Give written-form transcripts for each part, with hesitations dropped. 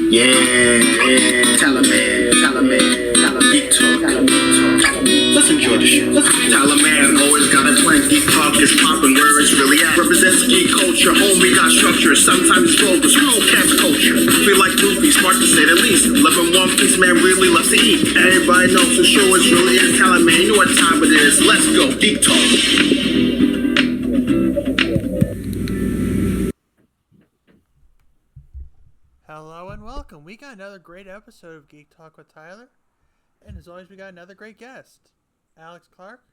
Yeah, Talaman, Geek Talk. Let's enjoy the show. Talaman always got a plan. Geek Talk is popping where it's really at. Represents geek culture, homie got structure. Sometimes it's focus, real camp culture. Feel like movies, smart to say the least. Loving One Piece, man, really loves to eat. Everybody knows the show is really is Talaman. You know what time it is. Let's go, Geek Talk. Hello and welcome. We got another great episode of Geek Talk with Tyler. And as always, we got another great guest. Alex Clark,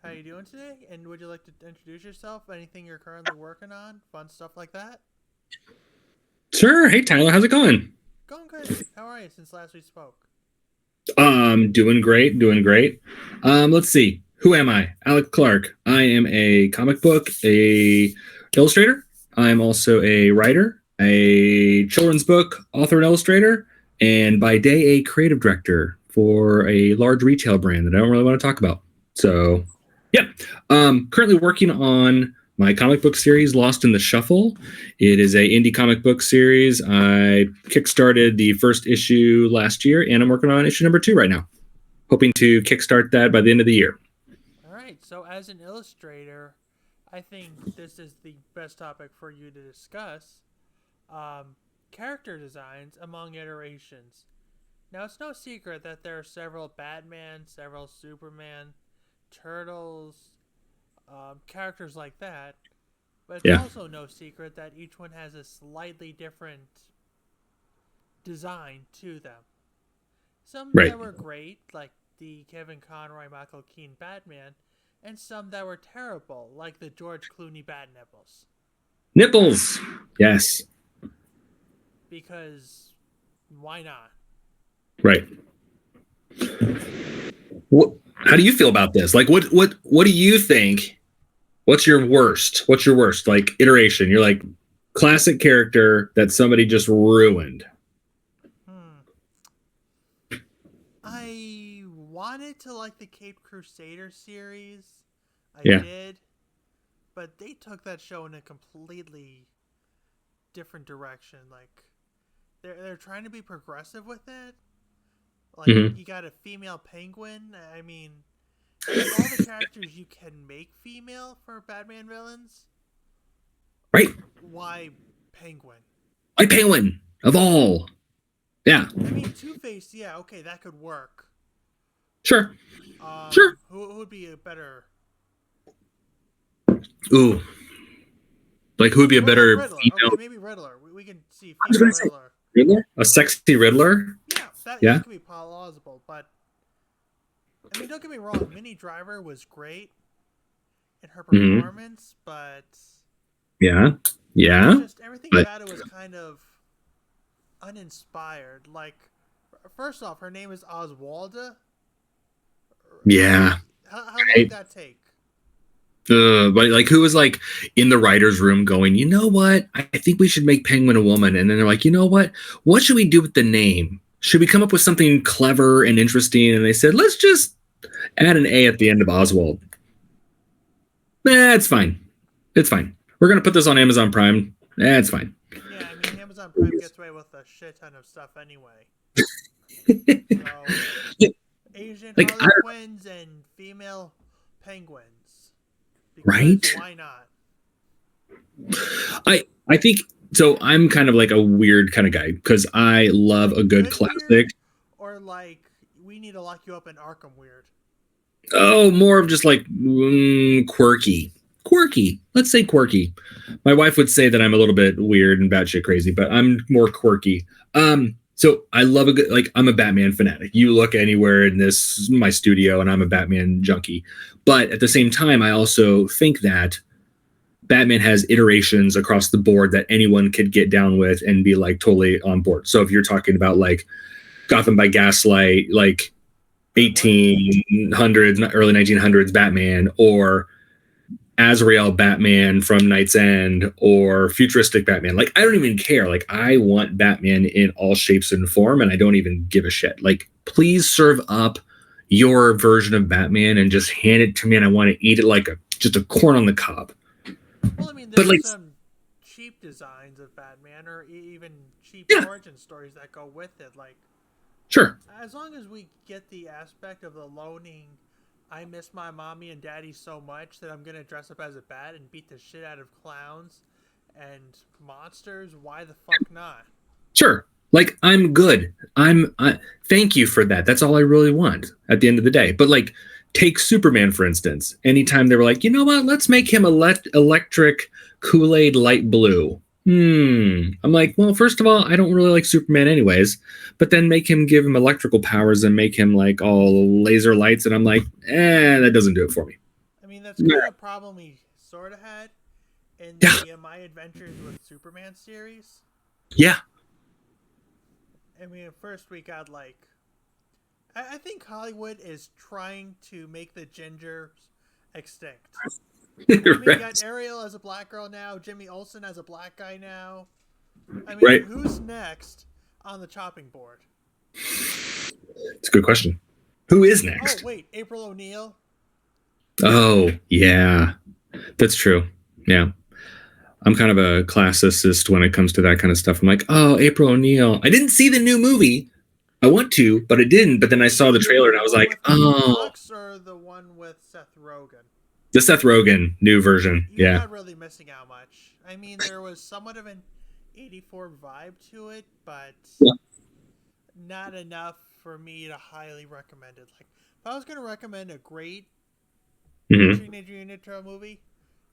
how you doing today? And would you like to introduce yourself? Anything you're currently working on? Fun stuff like that? Sure. Hey, Tyler. How's it going? Going good. How are you since last we spoke? Doing great. Let's see. Who am I? Alex Clark. I am a comic book, a illustrator. I'm also a writer, a children's book author and illustrator, and by day a creative director for a large retail brand that I don't really want to talk about. So, yeah. Currently working on my comic book series, Lost in the Shuffle. It is a indie comic book series. I kickstarted the first issue last year, and I'm working on issue number 2 right now. Hoping to kickstart that by the end of the year. All right. So as an illustrator, I think this is the best topic for you to discuss. Character designs among iterations. Now, it's no secret that there are several Batman, several Superman, Turtles, characters like that. But it's also no secret that each one has a slightly different design to them. Some that were great, like the Kevin Conroy, Michael Keaton Batman, and some that were terrible, like the George Clooney Bat Nipples. Nipples! Yes. Because why not? Right. How do you feel about this? Like, what do you think? What's your worst? Like iteration? You're like classic character that somebody just ruined. I wanted to like the Caped Crusader series. I did, but they took that show in a completely different direction. Like they're trying to be progressive with it. Like you got a female penguin. I mean, all the characters you can make female for Batman villains. Right. Why penguin? Why penguin of all? Yeah. I mean, Two-Face. Yeah, okay, that could work. Sure. Sure. Who would be a better? Ooh. Like who would be a better Riddler. female? Okay, maybe Riddler. We can see female Riddler. Riddler? A sexy Riddler? Yeah, that could be plausible, but I mean, don't get me wrong, Minnie Driver was great in her performance, but just everything about it was kind of uninspired. Like, first off, her name is Oswalda. Yeah. How long did that take? But like, who was like in the writer's room going, you know what? I think we should make Penguin a woman. And then they're like, you know what? What should we do with the name? Should we come up with something clever and interesting? And they said, let's just add an A at the end of Oswald. It's fine. It's fine. We're going to put this on Amazon Prime. It's fine. Yeah, I mean, Amazon Prime gets away with a shit ton of stuff anyway. So, Asian Harlequins and female penguins. Right? Why not? I think so. I'm kind of like a weird kind of guy because I love a good classic. Or like, we need to lock you up in Arkham weird. Oh, more of just like quirky. Let's say quirky. My wife would say that I'm a little bit weird and batshit crazy, but I'm more quirky. So I love I'm a Batman fanatic. You look anywhere in my studio and I'm a Batman junkie. But at the same time, I also think that Batman has iterations across the board that anyone could get down with and be like totally on board. So if you're talking about like Gotham by Gaslight, like 1800s, early 1900s Batman, or Azrael Batman from Knight's End, or futuristic Batman. Like, I don't even care. Like, I want Batman in all shapes and form, and I don't even give a shit. Like, please serve up your version of Batman and just hand it to me, and I want to eat it like just a corn on the cob. Well, I mean, there's some cheap designs of Batman or even cheap Yeah. origin stories that go with it. Like, Sure. as long as we get the aspect of the loaning, I miss my mommy and daddy so much that I'm gonna dress up as a bat and beat the shit out of clowns and monsters. Why the fuck not? Sure. Like, I'm good. Thank you for that. That's all I really want at the end of the day. But like, take Superman, for instance. Anytime they were like, you know what, let's make him electric Kool-Aid light blue. I'm like, well, first of all, I don't really like Superman anyways, but then give him electrical powers and make him like all laser lights. And I'm like, that doesn't do it for me. I mean, that's kind of a problem we sort of had in the My Adventures with Superman series. Yeah. I mean, first we got like, I think Hollywood is trying to make the gingers extinct. I mean, you got Ariel as a black girl now, Jimmy Olsen as a black guy now. I mean, Right. Who's next on the chopping board? It's a good question. Who is next? Oh, wait, April O'Neil? Oh, yeah. That's true. Yeah. I'm kind of a classicist when it comes to that kind of stuff. I'm like, oh, April O'Neil. I didn't see the new movie. I want to, but I didn't. But then I saw the trailer and I was like, oh. Or the one with Seth Rogen? The Seth Rogen new version. You're Yeah. not really missing out much. I mean, there was somewhat of an 84 vibe to it, but not enough for me to highly recommend it. Like, if I was going to recommend a great Teenage Mutant Ninja Turtle movie,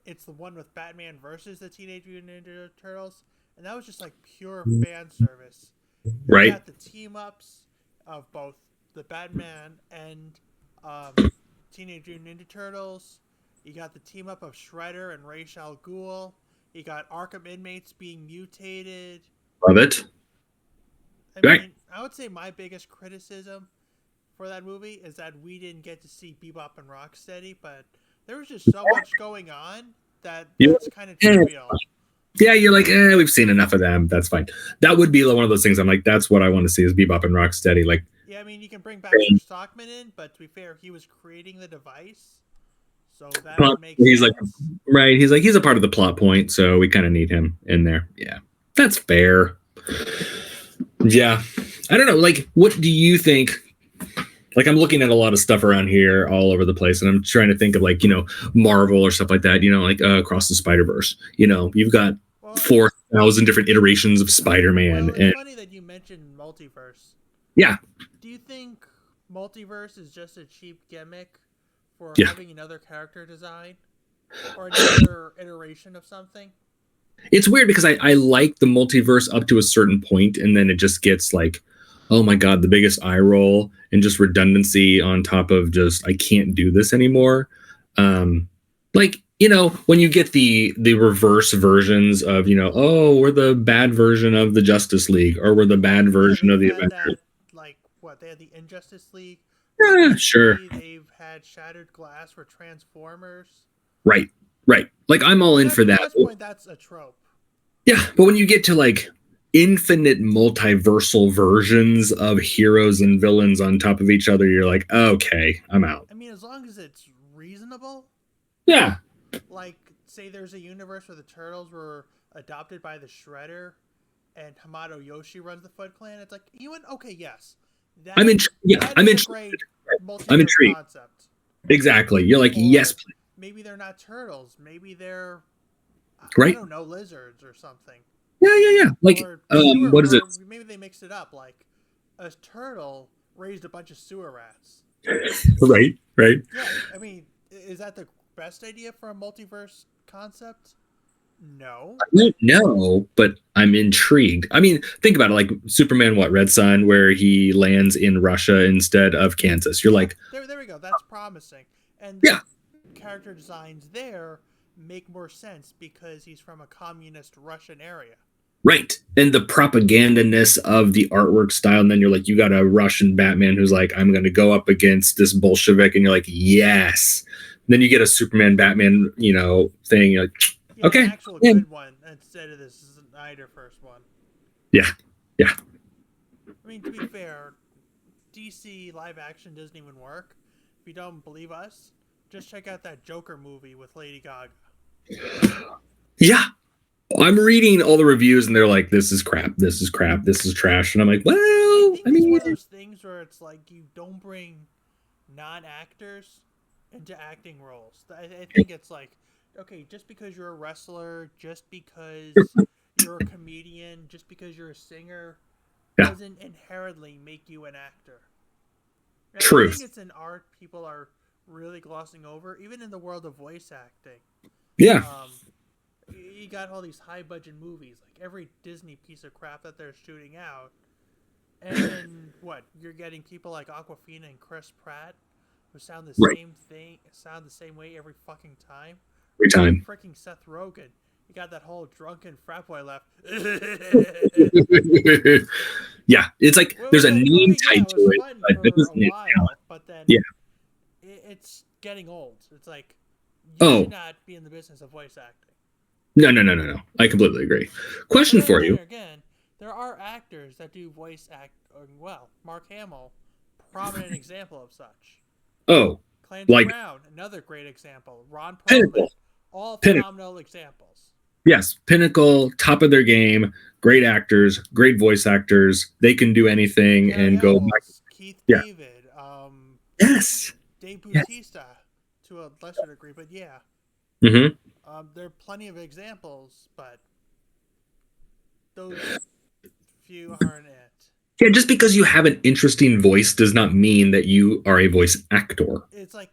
it's the one with Batman versus the Teenage Mutant Ninja Turtles, and that was just like pure fan service. Right. You got the team ups of both the Batman and Teenage Mutant Ninja Turtles. You got the team up of Shredder and Ra's al Ghul. You got Arkham inmates being mutated. Love it. I Right. mean, I would say my biggest criticism for that movie is that we didn't get to see Bebop and Rocksteady, but there was just so much going on that that's kind of trivial. Yeah, you're like, we've seen enough of them. That's fine. That would be one of those things. I'm like, that's what I want to see is Bebop and Rocksteady. Like, yeah, I mean, you can bring back Stockman in, but to be fair, he was creating the device, so that makes he's sense. like, right? He's a part of the plot point, so we kind of need him in there. Yeah, that's fair. Yeah, I don't know. Like, what do you think? Like, I'm looking at a lot of stuff around here all over the place, and I'm trying to think of like, Marvel or stuff like that. Like Across the Spider-Verse. You've got 4,000 different iterations of Spider-Man. Well, it's funny that you mentioned multiverse. Yeah. Do you think multiverse is just a cheap gimmick for Yeah. having another character design or another iteration of something? It's weird because I like the multiverse up to a certain point, and then it just gets like, oh my God, the biggest eye roll and just redundancy on top of just, I can't do this anymore. Like, when you get the reverse versions of, oh, we're the bad version of the Justice League, or we're the bad version of the Avengers. Like, what, they had the Injustice League? Yeah, sure. They've had Shattered Glass for Transformers. Right. Like, I'm all in for that. At this point, that's a trope. Yeah, but when you get to like infinite multiversal versions of heroes and villains on top of each other, you're like, okay, I'm out. I mean, as long as it's reasonable. Yeah. Like, say there's a universe where the Turtles were adopted by the Shredder and Hamato Yoshi runs the Foot Clan. It's like, okay, yes. I'm intrigued. I'm intrigued. Concept. Exactly. You're like, yes, please. Maybe they're not turtles. Maybe they're, right? I don't know, lizards or something. Yeah. Like, what is it? Maybe they mixed it up. Like, a turtle raised a bunch of sewer rats. Right. Yeah, I mean, is that the best idea for a multiverse concept? No. I don't know, but I'm intrigued. I mean, think about it. Like Superman, Red Sun, where he lands in Russia instead of Kansas. You're like, there we go. That's promising. And yeah, character designs there make more sense because he's from a communist Russian area. Right. And the propaganda-ness of the artwork style. And then you're like, you got a Russian Batman who's like, I'm going to go up against this Bolshevik. And you're like, yes. And then you get a Superman Batman, thing. You're like, yeah, okay. An actual good one instead of this Snyder first one. Yeah. I mean, to be fair, DC live action doesn't even work. If you don't believe us, just check out that Joker movie with Lady Gaga. Yeah. I'm reading all the reviews and they're like, this is crap, this is crap, this is trash. And I'm like, well, I think I it's mean, one of those things where it's like you don't bring non-actors into acting roles. I think it's like, okay, just because you're a wrestler, just because you're a comedian, just because you're a singer, Yeah. doesn't inherently make you an actor. And I Truth. think it's an art people are really glossing over, even in the world of voice acting. yeah. You got all these high budget movies, like every Disney piece of crap that they're shooting out. And then what? You're getting people like Aquafina and Chris Pratt who sound the Right. same thing, sound the same way every fucking time. Every time. Freaking Seth Rogen. You got that whole drunken frat boy laugh. Yeah. It's like there's a name tied to it, but it for doesn't a need while, talent. but then Yeah. it's getting old. It's like you Oh. should not be in the business of voice acting. No. I completely agree. Question But for then you. again, there are actors that do voice acting well. Mark Hamill, prominent example of such. Oh, Clancy Like- Brown, another great example. Ron Perlman, Pinnacle. all Pinnacle. phenomenal examples. yes. Pinnacle, top of their game, great actors, great voice actors. They can do anything Gary and go Ells, back. Keith Yeah. David, Yes. Dave Yeah. Bautista, to a lesser degree, but yeah. hmm There are plenty of examples, but those few aren't it. Yeah, just because you have an interesting voice does not mean that you are a voice actor. It's like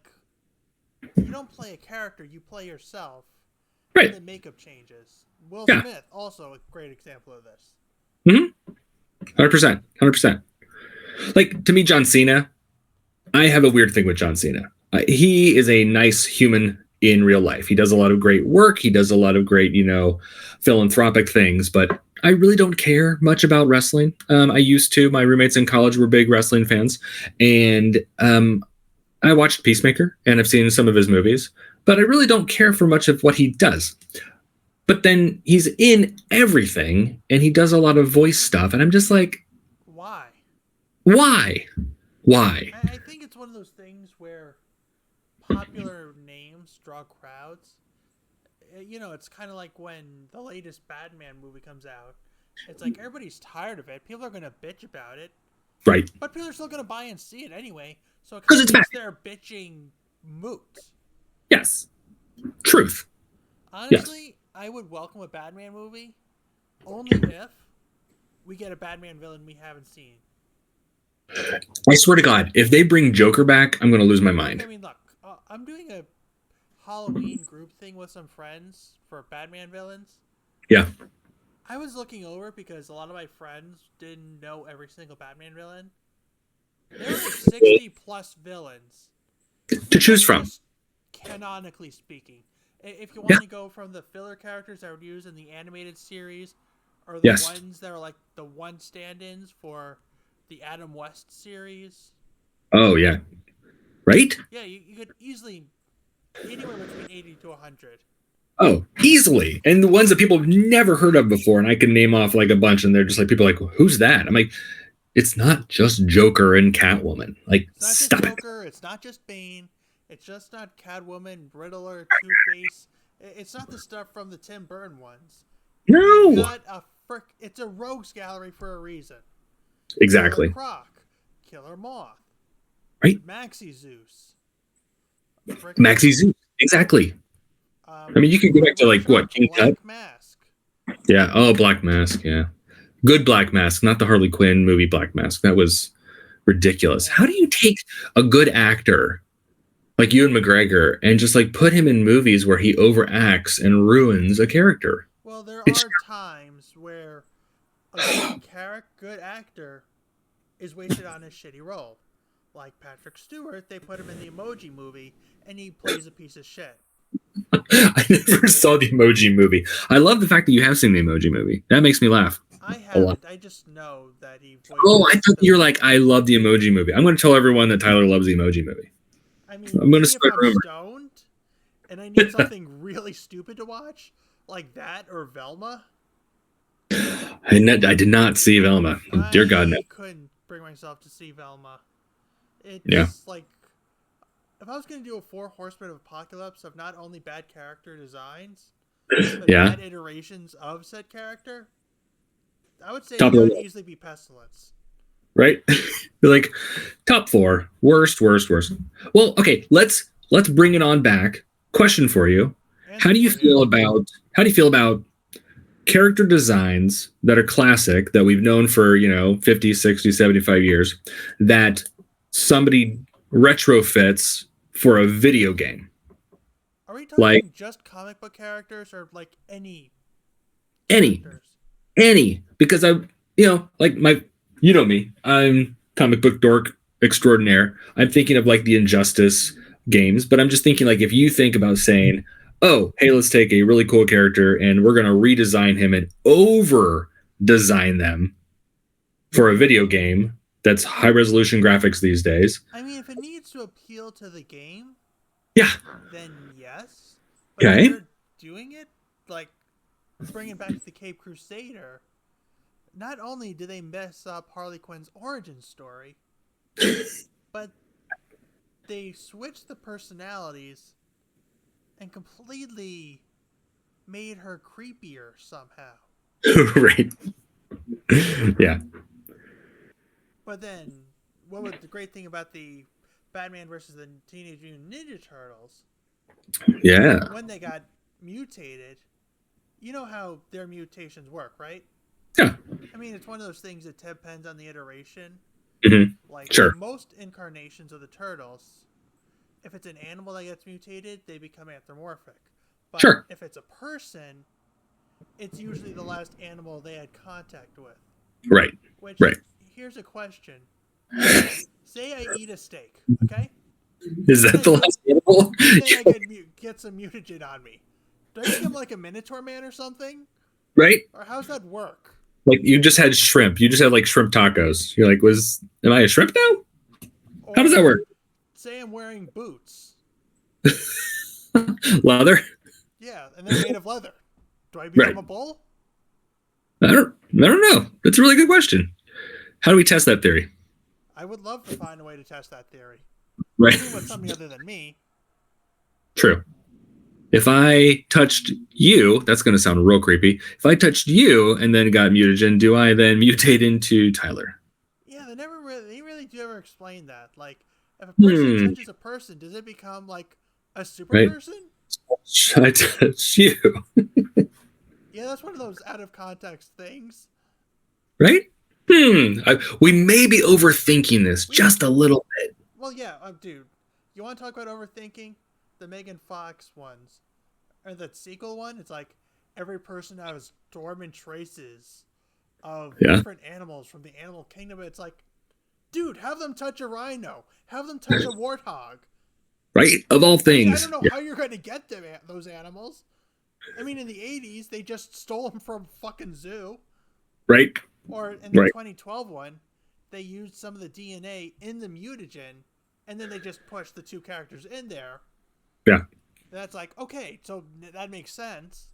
you don't play a character, you play yourself. Right. The makeup changes. Will Yeah. Smith, also a great example of this. 100%. 100%. Like, to me, John Cena, I have a weird thing with John Cena. He is a nice human in real life. He does a lot of great work. He does a lot of great, philanthropic things, but I really don't care much about wrestling. I used to. My roommates in college were big wrestling fans. And I watched Peacemaker and I've seen some of his movies, but I really don't care for much of what he does. But then he's in everything and he does a lot of voice stuff. And I'm just like, Why? why? Why? I think it's one of those things where popular names draw crowds. It's kind of like when the latest Batman movie comes out. It's like everybody's tired of it. People are going to bitch about it, Right. but people are still going to buy and see it anyway. So it 'Cause kind it's of makes their bitching moot. Yes. Truth. Honestly, I would welcome a Batman movie only if we get a Batman villain we haven't seen. I swear to God, if they bring Joker back, I'm going to lose my mind. I mean, look, I'm doing a Halloween group thing with some friends for Batman villains. Yeah. I was looking over because a lot of my friends didn't know every single Batman villain. There are 60 plus villains To choose from. just canonically speaking. If you want to go from the filler characters that were used in the animated series, or the Yes. ones that are like the one stand-ins for the Adam West series, Oh, yeah. Right? yeah, you could easily anywhere between 80 to 100. Oh, easily. And the ones that people have never heard of before, and I can name off like a bunch, and they're just like, people are like, who's that? I'm like, it's not just Joker and Catwoman. Like, It's not just stop it. Joker, it's not just Bane, it's just not Catwoman, Riddler, Two-Face. It's not the stuff from the Tim Burton ones. No. It's a rogues gallery for a reason. Exactly. Killer Croc, Killer Moth, Right. Maxi Zeus, Maxi Zoo. Exactly. I mean, you can go back to like what? King Tut? Black Mask. Yeah. Oh, Black Mask. Yeah. Good Black Mask, not the Harley Quinn movie Black Mask. That was ridiculous. How do you take a good actor like Ewan McGregor and just like put him in movies where he overacts and ruins a character? Well, there It's- are times where a good actor is wasted on a shitty role. Like Patrick Stewart, they put him in the Emoji Movie, and he plays a piece of shit. I never saw the Emoji Movie. I love the fact that you have seen the Emoji Movie. That makes me laugh. I A lot. haven't. I just know that he. Oh, I thought you were like, I love the Emoji Movie. I'm going to tell everyone that Tyler loves the Emoji Movie. I mean, I'm gonna maybe spread if I'm rumor. stoned and I need something really stupid to watch, like that or Velma. I did not see Velma. Dear God, no. I couldn't bring myself to see Velma. It's Yeah. like if I was going to do a Four Horsemen of Apocalypse of not only bad character designs, but Yeah. bad iterations of said character, I would say Top it of would the- easily be Pestilence. Right? They're like top 4, worst. Well, okay, let's bring it on back. Question for you: And How do you for you. feel about character designs that are classic that we've known for 50, 60, 75 years that somebody retrofits for a video game? Are we talking like- just comic book characters or like any Any. characters? Because you know me, I'm comic book dork extraordinaire. I'm thinking of like the Injustice games, but I'm just thinking like if you think about saying, oh, hey, let's take a really cool character and we're going to redesign him and over design them for a video game that's high resolution graphics these days. I mean, if it needs to appeal to the game, Yeah. then yes. But Okay. if you're doing it, like bringing back to the Cape Crusader, not only do they mess up Harley Quinn's origin story, but they switched the personalities and completely made her creepier somehow. Right. Yeah. But then, what was the great thing about the Batman versus the Teenage Mutant Ninja Turtles? Yeah. When they got mutated, you know how their mutations work, right? Yeah. I mean, it's one of those things that depends on the iteration. Mhm. Like, Sure. most incarnations of the Turtles, if it's an animal that gets mutated, they become anthropomorphic. But Sure. if it's a person, it's usually the last animal they had contact with. Right. Which, Right. here's a question. Say I eat a steak, okay? Is that the last animal? Then I get some mutagen on me. Do I become like a Minotaur Man or something? Right? Or how's that work? Like you just had shrimp. You just had like shrimp tacos. You're like, am I a shrimp now? How does that work? Say I'm wearing boots. Leather? Yeah, and they're made of leather. Do I become Right. a bull? I don't know. That's a really good question. How do we test that theory? I would love to find a way to test that theory. Right. Even with somebody other than me. True. If I touched you, that's going to sound real creepy. If I touched you and then got mutagen, do I then mutate into Tyler? Yeah, they really do ever explain that. Like, if a person touches a person, does it become like a super Right. person? Should I touch you? Yeah, that's one of those out of context things. Right? We may be overthinking this just a little bit. Well, yeah, dude. You want to talk about overthinking? The Megan Fox ones. Or the sequel one, it's like every person has dormant traces of Yeah. different animals from the animal kingdom. It's like, dude, have them touch a rhino. Have them touch a warthog. Right? Of all I things. don't know Yeah. how you're going to get them, those animals. I mean, in the 80s, they just stole them from fucking zoo. Right? Or in the Right. 2012 one, they used some of the DNA in the mutagen, and then they just pushed the two characters in there. Yeah. That's like, okay, so that makes sense.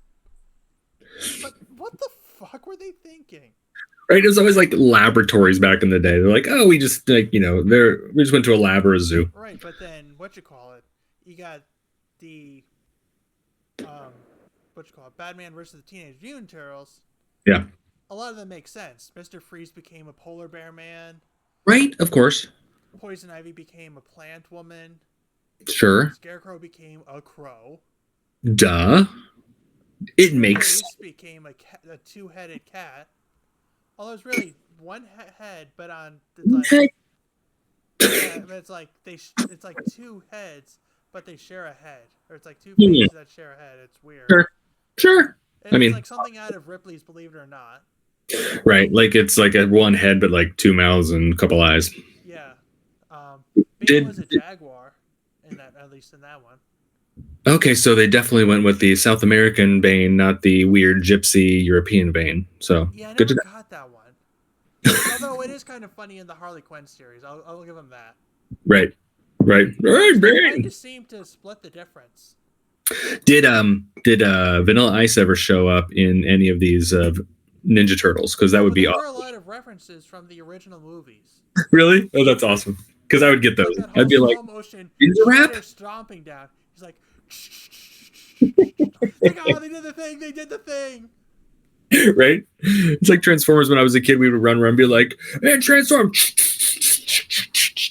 But what the fuck were they thinking? Right? It was always like laboratories back in the day. They're like, oh, we just we just went to a lab or a zoo. Right, but then you got the Batman versus the Teenage Mutant Turtles. Yeah. A lot of them make sense. Mr. Freeze became a polar bear man. Right? Of course. Poison Ivy became a plant woman. Sure. Scarecrow became a crow. Duh. It makes Face became a two-headed cat. Although it's really one head, but it's like it's like two heads, but they share a head, or it's like two faces that share a head. It's weird. Sure. It's I mean- like something out of Ripley's Believe It or Not. Right. Like it's like a one head, but like two mouths and a couple eyes. Yeah. Bane Did- was a jaguar, at least in that one. Okay, so they definitely went with the South American Bane, not the weird gypsy European Bane. So Yeah, I good never to know. got that one. Although it is kind of funny in the Harley Quinn series. I'll give them that. Right. Right. All right, They Bane. kind of seem to split the difference. Did Vanilla Ice ever show up in any of these Ninja Turtles? Because that would be There were a awesome. lot of references from the original movies. Really? Oh, that's awesome. Because I would get those. That I'd be whole like, slow motion, Ninja rap? Shredder stomping down. He's like, the Oh, they did the thing. They did the thing. Right? It's like Transformers. When I was a kid, we would run around and be like, "And transform!"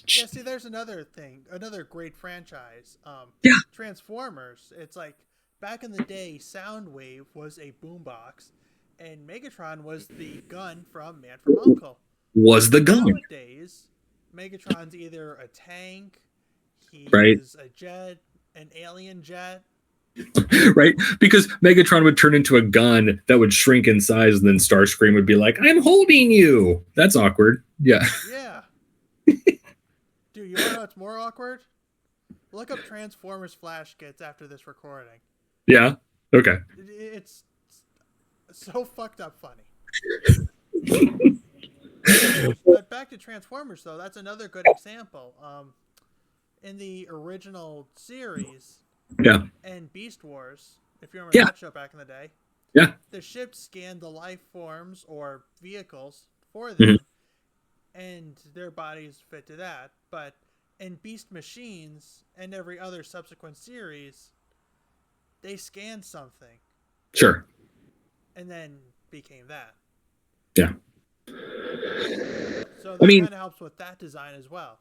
Yeah, see, there's another thing, another great franchise. Yeah. Transformers. It's like back in the day, Soundwave was a boombox, and Megatron was the gun from Man from Uncle. Was the gun. Nowadays, Megatron's either a tank, he's Right. a jet, an alien jet. Right? Because Megatron would turn into a gun that would shrink in size, and then Starscream would be like, "I'm holding you." That's awkward. Yeah. Yeah. Dude, you want to know what's more awkward? Look up Transformers flash kits after this recording. Yeah. Okay. It's so fucked up funny. But back to Transformers, though, that's another good example. In the original series, Yeah. and Beast Wars, if you remember Yeah. that show back in the day, Yeah. the ships scanned the life forms or vehicles for them, and their bodies fit to that. But in Beast Machines and every other subsequent series, they scanned something Sure. and then became that. Yeah. So that I mean- kind of helps with that design as well.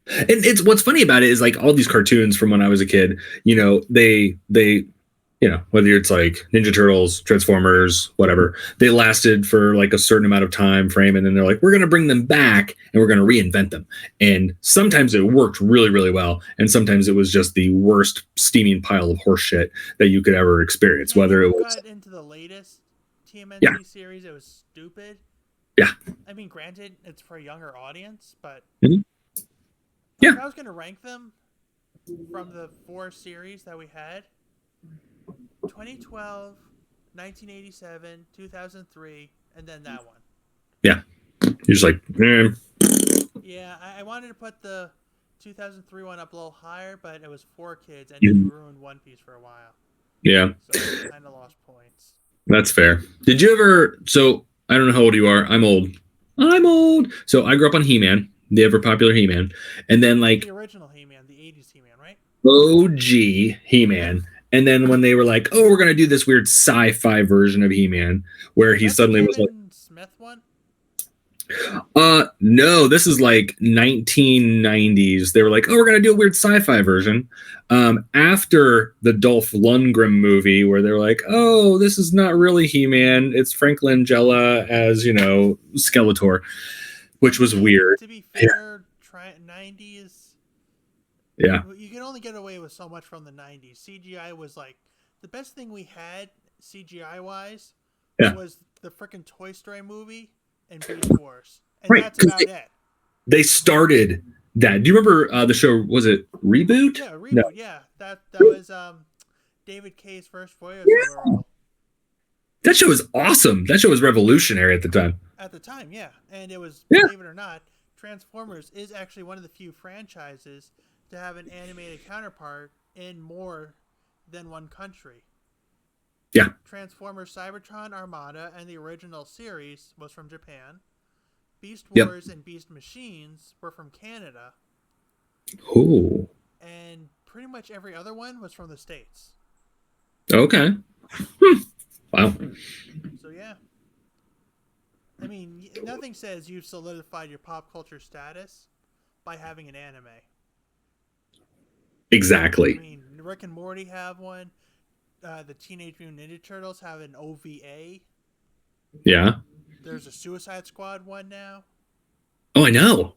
And it's what's funny about it is like all these cartoons from when I was a kid, they whether it's like Ninja Turtles, Transformers, whatever, they lasted for like a certain amount of time frame, and then they're like, we're gonna bring them back and we're gonna reinvent them. And sometimes it worked really, really well, and sometimes it was just the worst steaming pile of horse shit that you could ever experience. And Whether when it you was got into the latest TMNT Yeah. series, it was stupid. Yeah. I mean, granted, it's for a younger audience, but Mhm. Yeah. if I was going to rank them from the 4 series that we had, 2012, 1987, 2003, and then that one. you're just like, Yeah, I wanted to put the 2003 one up a little higher, but it was 4 kids, and Mhm. you ruined One Piece for a while, yeah, so I kind of lost points. that's fair. Did you ever? So I don't know how old you are. I'm old. So I grew up on He-Man, the ever popular He-Man, and then like The original He-Man, the 80s He-Man, right? OG He-Man. And then when they were like, "Oh, we're gonna do this weird sci-fi version of He-Man," where he That's suddenly the was like, Kevin Smith one? no, this is like 1990s. They were like, "Oh, we're gonna do a weird sci-fi version." After the Dolph Lundgren movie, where they're like, "Oh, this is not really He-Man. It's Frank Langella as Skeletor," which was weird. To be fair, 90s. Yeah, You can only get away with so much from the 90s. CGI was like the best thing we had CGI wise Yeah. was the freaking Toy Story movie and Beast Wars. And Right, that's 'cause about it. they started that. Do you remember the show? Was it Reboot? Yeah, reboot. No. Yeah, that was David Kay's first voiceover role That show was awesome. That show was revolutionary at the time. at the time. Yeah, and it was, Yeah. believe it or not, Transformers is actually one of the few franchises to have an animated counterpart in more than one country. Yeah. Transformers Cybertron Armada and the original series was from Japan. Beast Yep. Wars and Beast Machines were from Canada. Oh, And pretty much every other one was from the States. okay. Wow. So, yeah. I mean, nothing says you've solidified your pop culture status by having an anime. I Exactly. mean, Rick and Morty have one. The Teenage Mutant Ninja Turtles have an OVA. Yeah. There's a Suicide Squad one now. Oh, I know.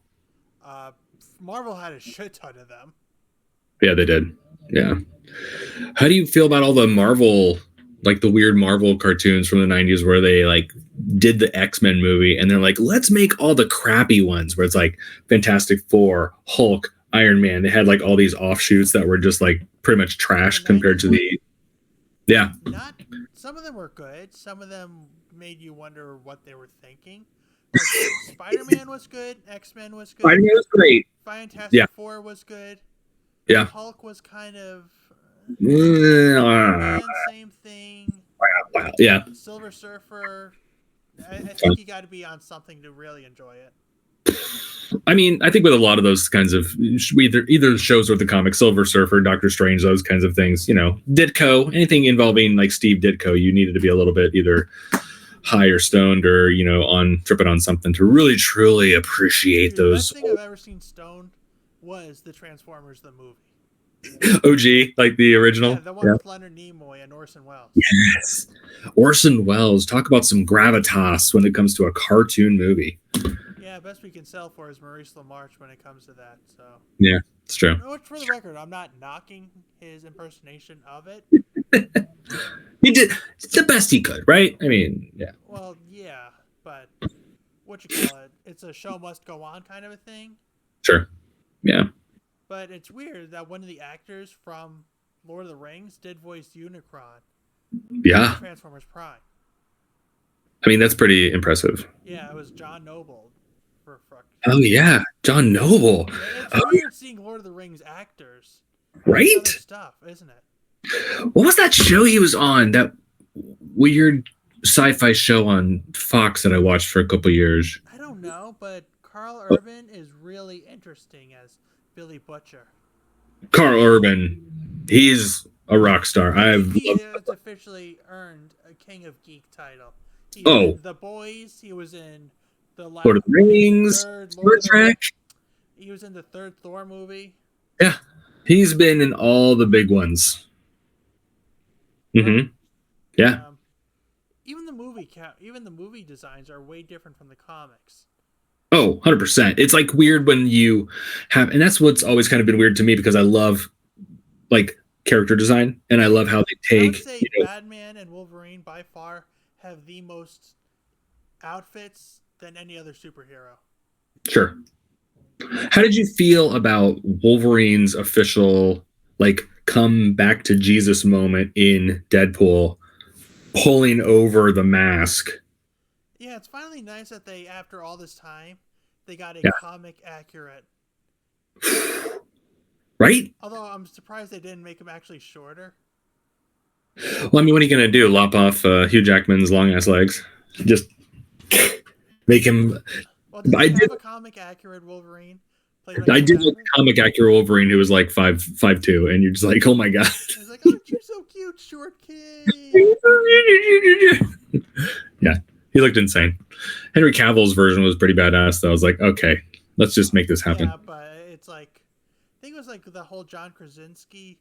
Marvel had a shit ton of them. Yeah, they did. Yeah. How do you feel about all the Marvel, like the weird Marvel cartoons from the 90s where they like did the X-Men movie and they're like, let's make all the crappy ones where it's like Fantastic Four, Hulk, Iron Man. They had like all these offshoots that were just like pretty much trash The compared to 90s the. Yeah. Not some of them were good. Some of them made you wonder what they were thinking. Like, Spider-Man was good. X-Men was good. Spider-Man was great. Fantastic Yeah. Four was good. Yeah. Hulk was kind of Wow. same thing. Yeah. Silver Surfer. I think you got to be on something to really enjoy it. I mean, I think with a lot of those kinds of either shows or the comic, Silver Surfer, Doctor Strange, those kinds of things, Ditko, anything involving like Steve Ditko, you needed to be a little bit either high or stoned or on tripping on something to really truly appreciate The those best thing I've ever seen stoned was the Transformers the movie. OG, like the original. Yeah, the one with Leonard Nimoy and Orson Welles. Yes. Orson Welles, talk about some gravitas when it comes to a cartoon movie. Yeah, best we can sell for is Maurice LaMarche when it comes to that. So Yeah, it's true. which, for the record, I'm not knocking his impersonation of it. He did the best he could, right? I mean, yeah. Well, yeah, but what you call it? It's a show must go on kind of a thing. Sure. Yeah. But it's weird that one of the actors from Lord of the Rings did voice Unicron Yeah. in Transformers Prime. I mean, that's pretty impressive. Yeah, it was John Noble. For fuck. Oh yeah, John Noble. It's weird seeing Lord of the Rings actors. in Right? other stuff, isn't it? What was that show he was on? That weird sci-fi show on Fox that I watched for a couple years. I don't know, but Carl Urban is really interesting as Billy Butcher. Carl Urban. He's a rock star. He has officially earned a King of Geek title. He was in The Boys. He was in the Lord of the Rings, Star Trek. He was in the third Thor movie. Yeah, he's been in all the big ones. Mm-hmm. Yeah. Even the movie designs are way different from the comics. Oh, 100%. It's like weird when you have, and that's what's always kind of been weird to me because I love like character design and I love how they take. I would say Batman and Wolverine by far have the most outfits than any other superhero. Sure. How did you feel about Wolverine's official like come back to Jesus moment in Deadpool, pulling over the mask? Yeah, it's finally nice that they, after all this time, they got a comic accurate. Right? Although I'm surprised they didn't make him actually shorter. Well, I mean, what are you going to do? Lop off Hugh Jackman's long ass legs? Just make him. Well, did they have a comic accurate Wolverine? I did like a comic accurate Wolverine who was like 5'2", and you're just like, oh my god. I was like, oh, you're so cute, short kid. Yeah, he looked insane. Henry Cavill's version was pretty badass, though. I was like, okay, let's just make this happen. Yeah, but it's like, I think it was like the whole John Krasinski,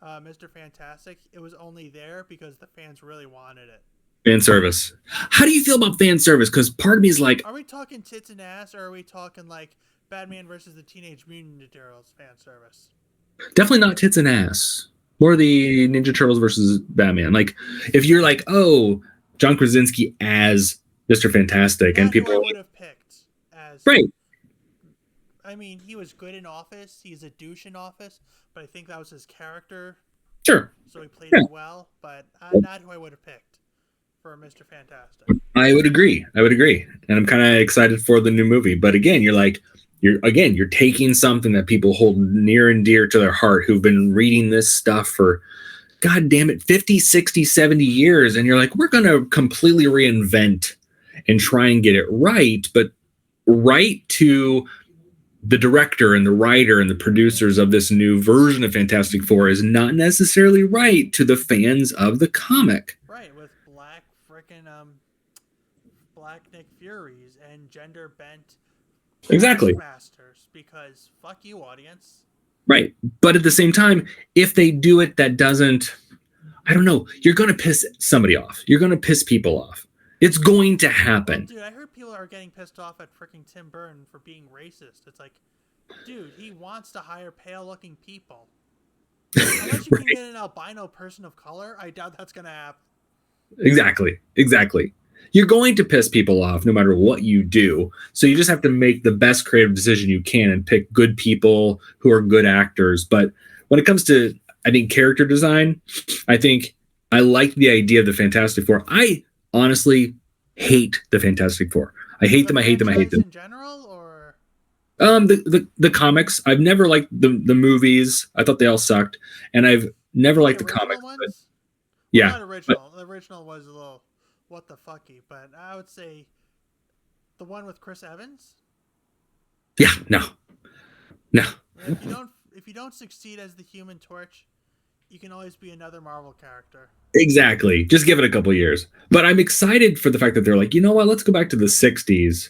Mr. Fantastic. It was only there because the fans really wanted it. Fan service. How do you feel about fan service? Because part of me is like, are we talking tits and ass, or are we talking like Batman versus the Teenage Mutant Ninja Turtles fan service? Definitely not tits and ass. More the Ninja Turtles versus Batman. Like, if you're like, oh, John Krasinski as Mr. Fantastic, and people would have picked as right. I mean, he was good in Office. He's a douche in Office, but I think that was his character. Sure. So he played it well, but not who I would have picked for Mr. Fantastic. I would agree. And I'm kind of excited for the new movie. But again, you're taking something that people hold near and dear to their heart who've been reading this stuff for, God damn it, 50, 60, 70 years. And you're like, we're going to completely reinvent and try and get it right. But right to the director and the writer and the producers of this new version of Fantastic Four is not necessarily right to the fans of the comic. Right, with black Nick Furies and gender bent exactly masters, because fuck you, audience. Right. But at the same time, if they do it, that doesn't, I don't know, you're going to piss somebody off. You're going to piss people off. It's going to happen. Dude, I heard people are getting pissed off at freaking Tim Burton for being racist. It's like, dude, he wants to hire pale-looking people. Unless you can get an albino person of color, I doubt that's going to happen. Exactly. You're going to piss people off no matter what you do. So you just have to make the best creative decision you can and pick good people who are good actors. But when it comes to, I think, character design, I think I like the idea of the Fantastic Four. I honestly hate the Fantastic Four. I hate them. In general, or the comics. I've never liked the movies. I thought they all sucked, and I've never liked the comics. Ones? But, yeah, not original. The original was a little what the fucky, but I would say the one with Chris Evans. Yeah, no. If you don't succeed as the Human Torch, you can always be another Marvel character. Exactly. Just give it a couple years. But I'm excited for the fact that they're like, you know what? Let's go back to the 60s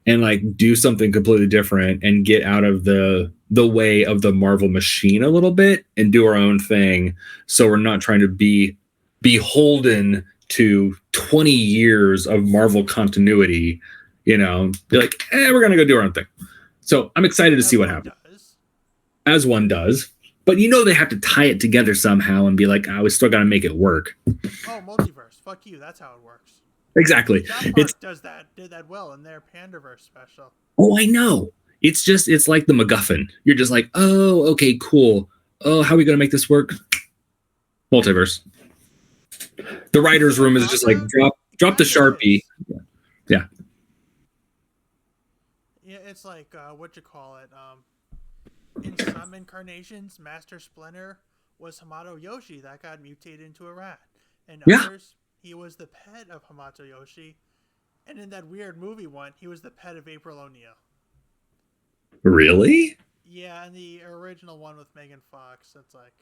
and like do something completely different and get out of the way of the Marvel machine a little bit and do our own thing. So we're not trying to be beholden to 20 years of Marvel continuity. You know, be like, we're gonna go do our own thing. So I'm excited to see what happens. As one does. But you know they have to tie it together somehow and be like, we still got to make it work. Oh, multiverse. Fuck you. That's how it works. Exactly. Did that well in their Pandaverse special. Oh, I know. It's like the MacGuffin. You're just like, oh, okay, cool. Oh, how are we going to make this work? Multiverse. The writer's room is just like, drop the Sharpie. Yeah. Yeah, it's like, what you call it? In some incarnations, Master Splinter was Hamato Yoshi that got mutated into a rat. In others, he was the pet of Hamato Yoshi. And in that weird movie one, he was the pet of April O'Neil. Really? Yeah, and the original one with Megan Fox, it's like...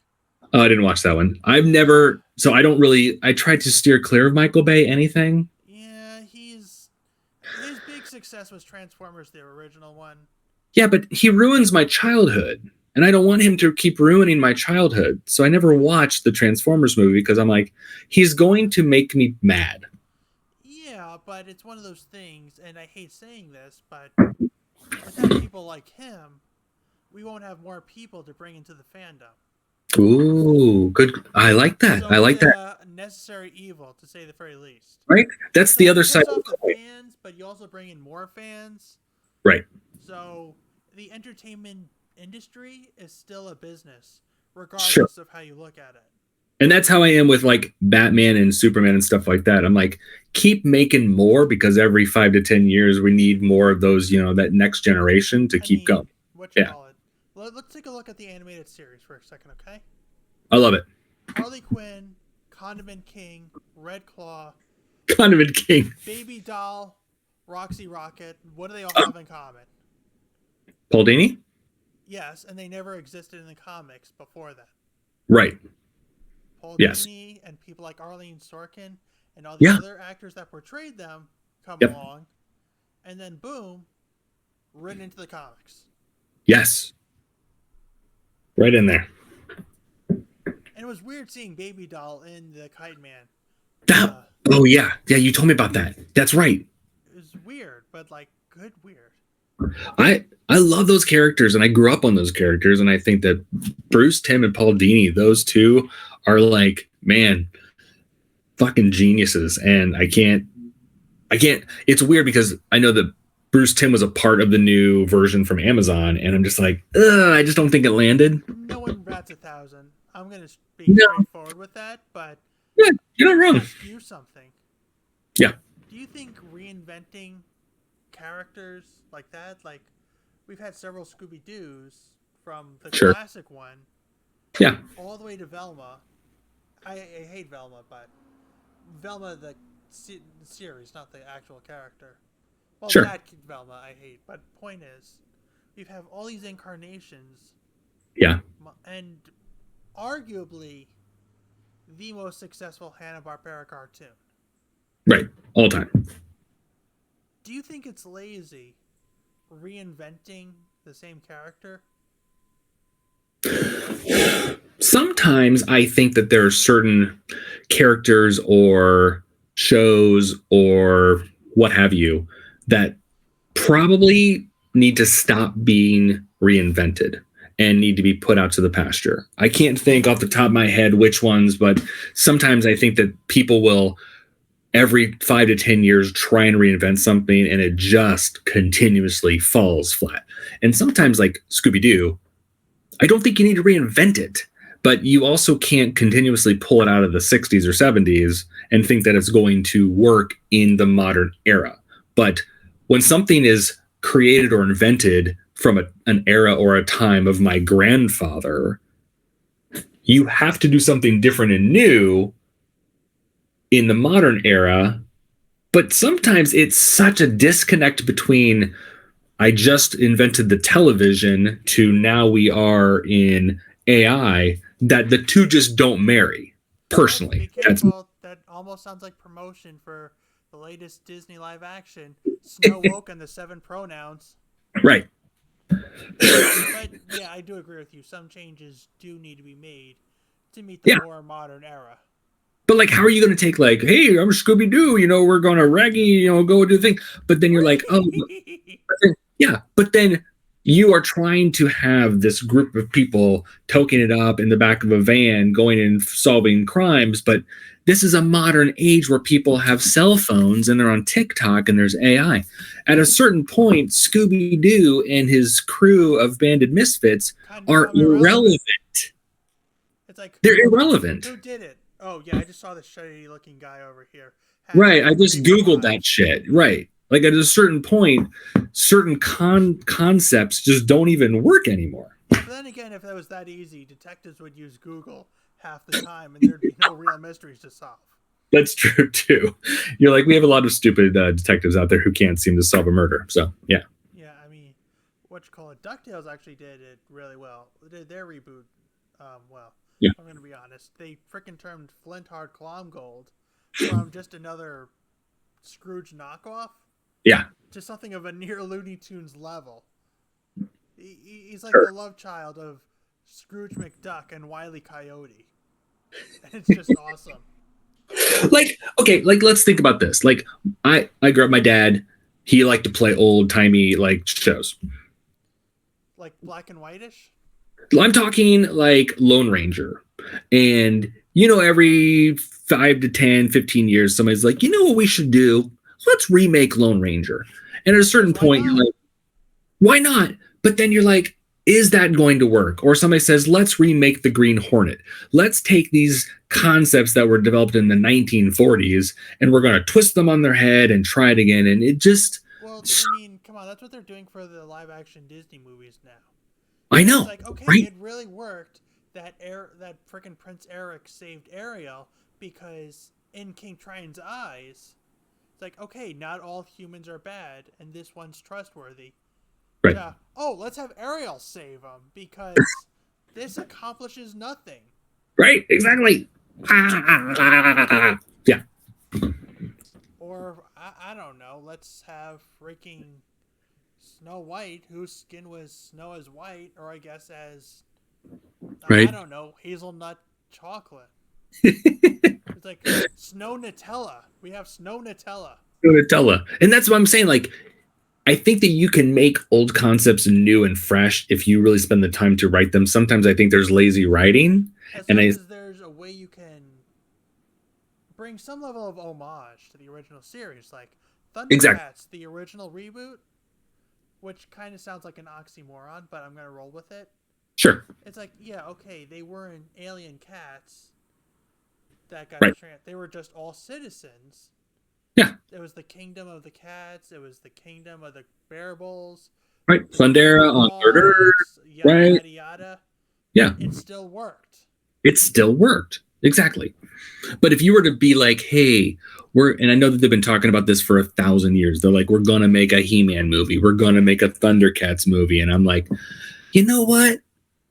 Oh, I didn't watch that one. I tried to steer clear of Michael Bay anything. Yeah, his big success was Transformers, the original one. Yeah, but he ruins my childhood, and I don't want him to keep ruining my childhood. So I never watched the Transformers movie because I'm like, he's going to make me mad. Yeah, but it's one of those things, and I hate saying this, but without people like him, we won't have more people to bring into the fandom. Ooh, good. I like that. So I like that. Necessary evil, to say the very least. Right? That's the other side of the fans, but you also bring in more fans. Right. So the entertainment industry is still a business, regardless of how you look at it. And that's how I am with like Batman and Superman and stuff like that. I'm like, keep making more because every 5 to 10 years we need more of those, that next generation to keep going. Call it? Let's take a look at the animated series for a second, okay? I love it. Harley Quinn, Condiment King, Red Claw, Condiment King, Baby Doll, Roxy Rocket. What do they all have in common? Paul Dini? Yes, and they never existed in the comics before that. Right. Paul Dini and people like Arlene Sorkin and all the other actors that portrayed them come along, and then boom, written into the comics. Yes. Right in there. And it was weird seeing Baby Doll in the Kite Man. Oh yeah, you told me about that. That's right. It was weird, but like good weird. I love those characters, and I grew up on those characters, and I think that Bruce Timm and Paul Dini, those two are like, man, fucking geniuses. And I can't. It's weird because I know that Bruce Timm was a part of the new version from Amazon, and I'm just like, I just don't think it landed. No one bats 1,000. I'm gonna be straightforward with that, but yeah, you're not wrong. Ask you something. Yeah. Do you think reinventing characters like that, like we've had several Scooby-Doos from the classic one, all the way to Velma. I hate Velma, but Velma the series, not the actual character. Well, that Velma I hate, but point is, we have all these incarnations. Yeah. And arguably the most successful Hanna-Barbera cartoon. Right. All time. Do you think it's lazy reinventing the same character? Sometimes I think that there are certain characters or shows or what have you that probably need to stop being reinvented and need to be put out to the pasture. I can't think off the top of my head which ones, but sometimes I think that people will every 5 to 10 years try and reinvent something and it just continuously falls flat. And sometimes like Scooby-Doo, I don't think you need to reinvent it, but you also can't continuously pull it out of the 60s or 70s and think that it's going to work in the modern era. But when something is created or invented from an era or a time of my grandfather, you have to do something different and new in the modern era. But sometimes it's such a disconnect between I just invented the television to now we are in AI, that the two just don't marry. Personally, Be that's careful. That almost sounds like promotion for the latest Disney live action, Snow Woke and the 7 pronouns. right. But yeah, I do agree with you. Some changes do need to be made to meet the Yeah. more modern era. But like, how are you going to take like, hey, I'm Scooby Doo, we're going to Raggy, go do the thing. But then you're like, oh, but then, yeah. But then you are trying to have this group of people toking it up in the back of a van, going and solving crimes. But this is a modern age where people have cell phones and they're on TikTok and there's AI. At a certain point, Scooby Doo and his crew of banded misfits Kind are of irrelevant. irrelevant. It's like, They're irrelevant. who did it? Oh yeah, I just saw the shady looking guy over here. Right. I just Hashtag Googled rewatch. that shit. Right. Like at a certain point, certain concepts just don't even work anymore. But then again, if that was that easy, detectives would use Google half the time, and there'd be no real mysteries to solve. That's true too. You're like, we have a lot of stupid detectives out there who can't seem to solve a murder. So yeah. Yeah, I mean, DuckTales actually did it really well. They did their reboot well. Yeah. I'm going to be honest. They freaking turned Flintheart Glomgold from just another Scrooge knockoff Yeah. to something of a near Looney Tunes level. He's like Sure. the love child of Scrooge McDuck and Wile E. Coyote. And it's just awesome. Like, okay, like let's think about this. Like I grew up, my dad, he liked to play old timey like shows. Like black and whitish? I'm talking like Lone Ranger. And, every 5 to 10, 15 years, somebody's like, you know what we should do? Let's remake Lone Ranger. And at a certain Why point, not? you're like, why not? But then you're like, is that going to work? Or somebody says, let's remake the Green Hornet. Let's take these concepts that were developed in the 1940s and we're going to twist them on their head and try it again. And it just, Well, I mean, come on, that's what they're doing for the live action Disney movies now. I know. It's like, okay, right? it really worked that that frickin' Prince Eric saved Ariel because in King Triton's eyes, it's like, okay, not all humans are bad, and this one's trustworthy. Right. Yeah. Oh, let's have Ariel save him because this accomplishes nothing. Right? Exactly. Yeah. Or I don't know. Let's have freaking Snow White, whose skin was snow as white, or I guess as Right. I don't know, hazelnut chocolate. It's like snow Nutella. We have snow Nutella. Nutella. And that's what I'm saying. Like, I think that you can make old concepts new and fresh if you really spend the time to write them. Sometimes I think there's lazy writing. As And long I- as there's a way you can bring some level of homage to the original series, like Thundercats, Exactly. the original reboot, which kind of sounds like an oxymoron, but I'm gonna roll with it. Sure. It's like, yeah, okay, they weren't alien cats that got Right. they were just all citizens. Yeah. It was the kingdom of the cats. It was the kingdom of the bearables. Right. Thundera on Third Earth. Yada, right. yada, yada. Yeah. It still worked. It still worked. Exactly. But if you were to be like, hey, and I know that they've been talking about this for 1,000 years. They're like, we're going to make a He-Man movie. We're going to make a Thundercats movie. And I'm like, you know what?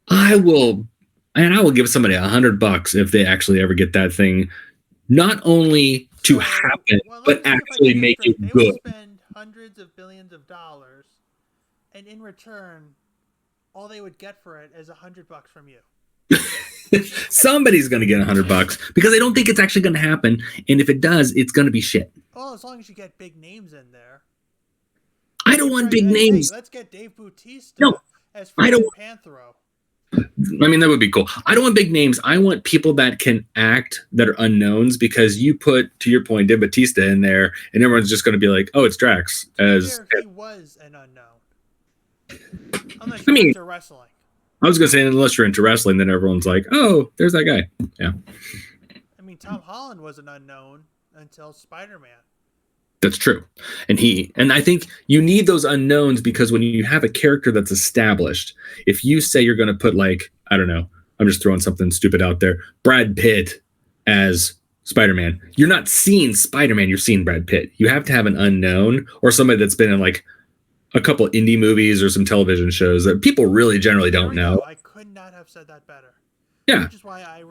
I will give somebody $100 if they actually ever get that thing, not only to happen, Well, but let me see if I actually get make this it straight. good. They will spend hundreds of billions of dollars, and in return, all they would get for it is $100 from you. Somebody's going to get $100 because I don't think it's actually going to happen. And if it does, it's going to be shit. Well, as long as you get big names in there. I don't want big Hey, names. let's get Dave Bautista No, as I don't- Panthro. I mean, that would be cool. I don't want big names. I want people that can act that are unknowns because you put, to your point, Dave Bautista in there and everyone's just going to be like, oh, it's Drax. He was an unknown. Unless I you're mean- into wrestling. I was going to say, unless you're into wrestling, then everyone's like, oh, there's that guy. Yeah, I mean, Tom Holland was an unknown until Spider-Man. that's true. And I think you need those unknowns because when you have a character that's established, if you say you're going to put like, I don't know, I'm just throwing something stupid out there, Brad Pitt as Spider-Man, you're not seeing Spider-Man, you're seeing Brad Pitt. You have to have an unknown or somebody that's been in like a couple indie movies or some television shows that people really generally There don't we know. go. I could not have said that better. Yeah. Which is why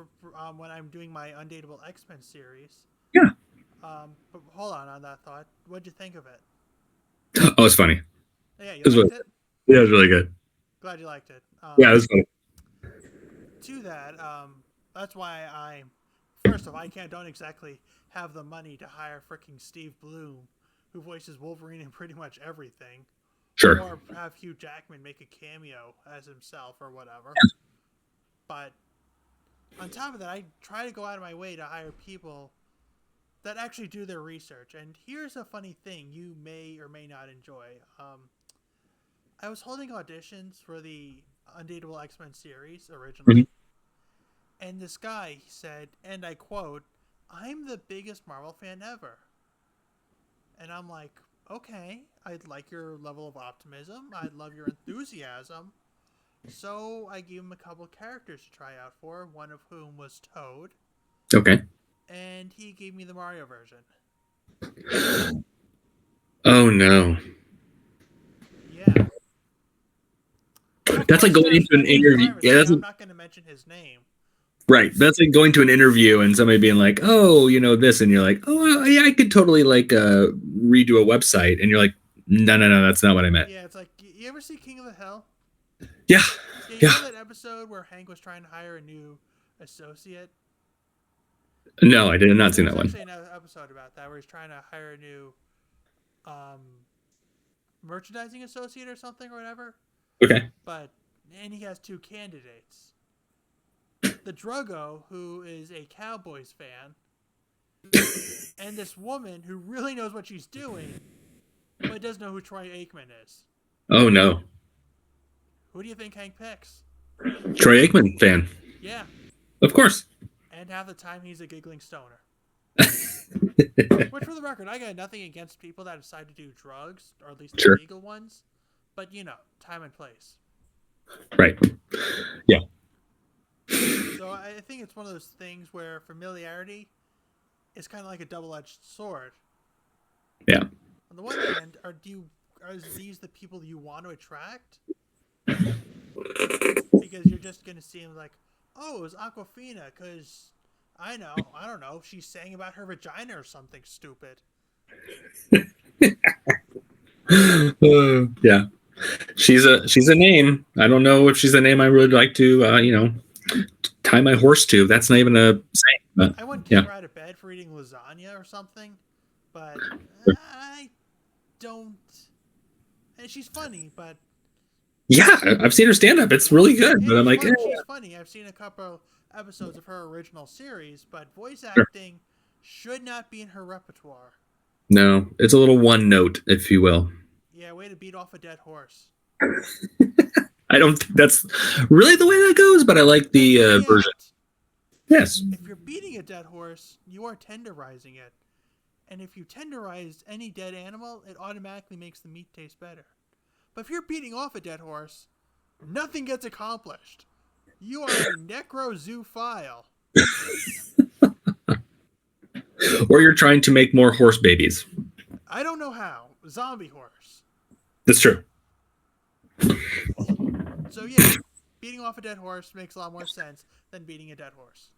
when I'm doing my Undateable X-Men series. Yeah. But hold on that thought. What'd you think of it? Oh, it's funny. Yeah, you It was liked really, it? yeah, it was really good. Glad you liked it. Yeah, it was funny. To that, that's why first off, don't exactly have the money to hire freaking Steve Bloom, who voices Wolverine in pretty much everything, Sure. or have Hugh Jackman make a cameo as himself or whatever. Yeah. But on top of that, I try to go out of my way to hire people that actually do their research. And here's a funny thing you may or may not enjoy. I was holding auditions for the Undateable X-Men series originally. And this guy said, and I quote, "I'm the biggest Marvel fan ever." And I'm like, okay, I'd like your level of optimism. I'd love your enthusiasm. So I gave him a couple characters to try out for, one of whom was Toad. Okay. And he gave me the Mario version. Oh no. Yeah. That's like going into an interview. Yeah, that's I'm not going to mention his name. right. That's like going to an interview and somebody being like, "Oh, you know this," and you're like, "Oh, yeah, I could totally like redo a website," and you're like, "No, that's not what I meant." Yeah, it's like, you ever see King of the Hill? Yeah. Yeah, you Yeah. know that episode where Hank was trying to hire a new associate? No, I did not see There's that one. actually another episode about that where he's trying to hire a new merchandising associate or something or whatever. Okay. And he has two candidates. The Druggo, who is a Cowboys fan, and this woman who really knows what she's doing, but doesn't know who Troy Aikman is. Oh no. Who do you think Hank picks? Troy Aikman fan. Yeah. Of course. And half the time he's a giggling stoner. Which, for the record, I got nothing against people that decide to do drugs, or at least the Sure. legal ones. But, you know, time and place. Right. Yeah. So I think it's one of those things where familiarity is kind of like a double-edged sword. Yeah. On the one hand, are these the people you want to attract? Because you're just going to see them like, oh, it was Aquafina, because I don't know, she sang about her vagina or something stupid. Yeah. She's a name. I don't know if she's a name I would like to tie my horse to. That's not even a saying. But, I wouldn't kick her out of bed for eating lasagna or something, but I don't. And she's funny, but yeah, I've seen her stand up. It's really good. But I'm like, she's funny. I've seen a couple episodes of her original series, but voice acting should not be in her repertoire. no, it's a little one note, if you will. Yeah, way to beat off a dead horse. I don't think that's really the way that goes, but I like the version. Yes. If you're beating a dead horse, you are tenderizing it. And if you tenderize any dead animal, it automatically makes the meat taste better. But if you're beating off a dead horse, nothing gets accomplished. You are a necrozoophile. Or you're trying to make more horse babies. I don't know how. Zombie horse. That's true. So yeah, beating off a dead horse makes a lot more sense than beating a dead horse.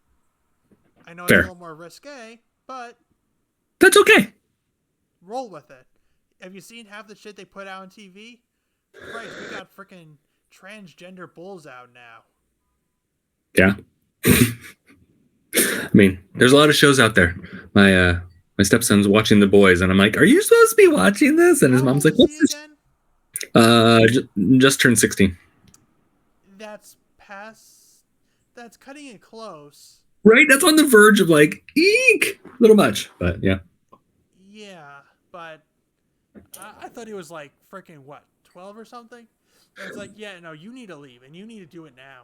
I know Fair. it's a little more risque, but That's okay. roll with it. Have you seen half the shit they put out on TV? Christ, we got freaking transgender bulls out now. Yeah. I mean, there's a lot of shows out there. My stepson's watching The Boys, and I'm like, "Are you supposed to be watching this?" And his How mom's old like, is "What's he this?" again? Just turned 16. That's That's cutting it close. Right? That's on the verge of like, eek, a little much, but yeah. Yeah, but I thought he was like freaking 12 or something. And it's like, yeah, no, you need to leave, and you need to do it now.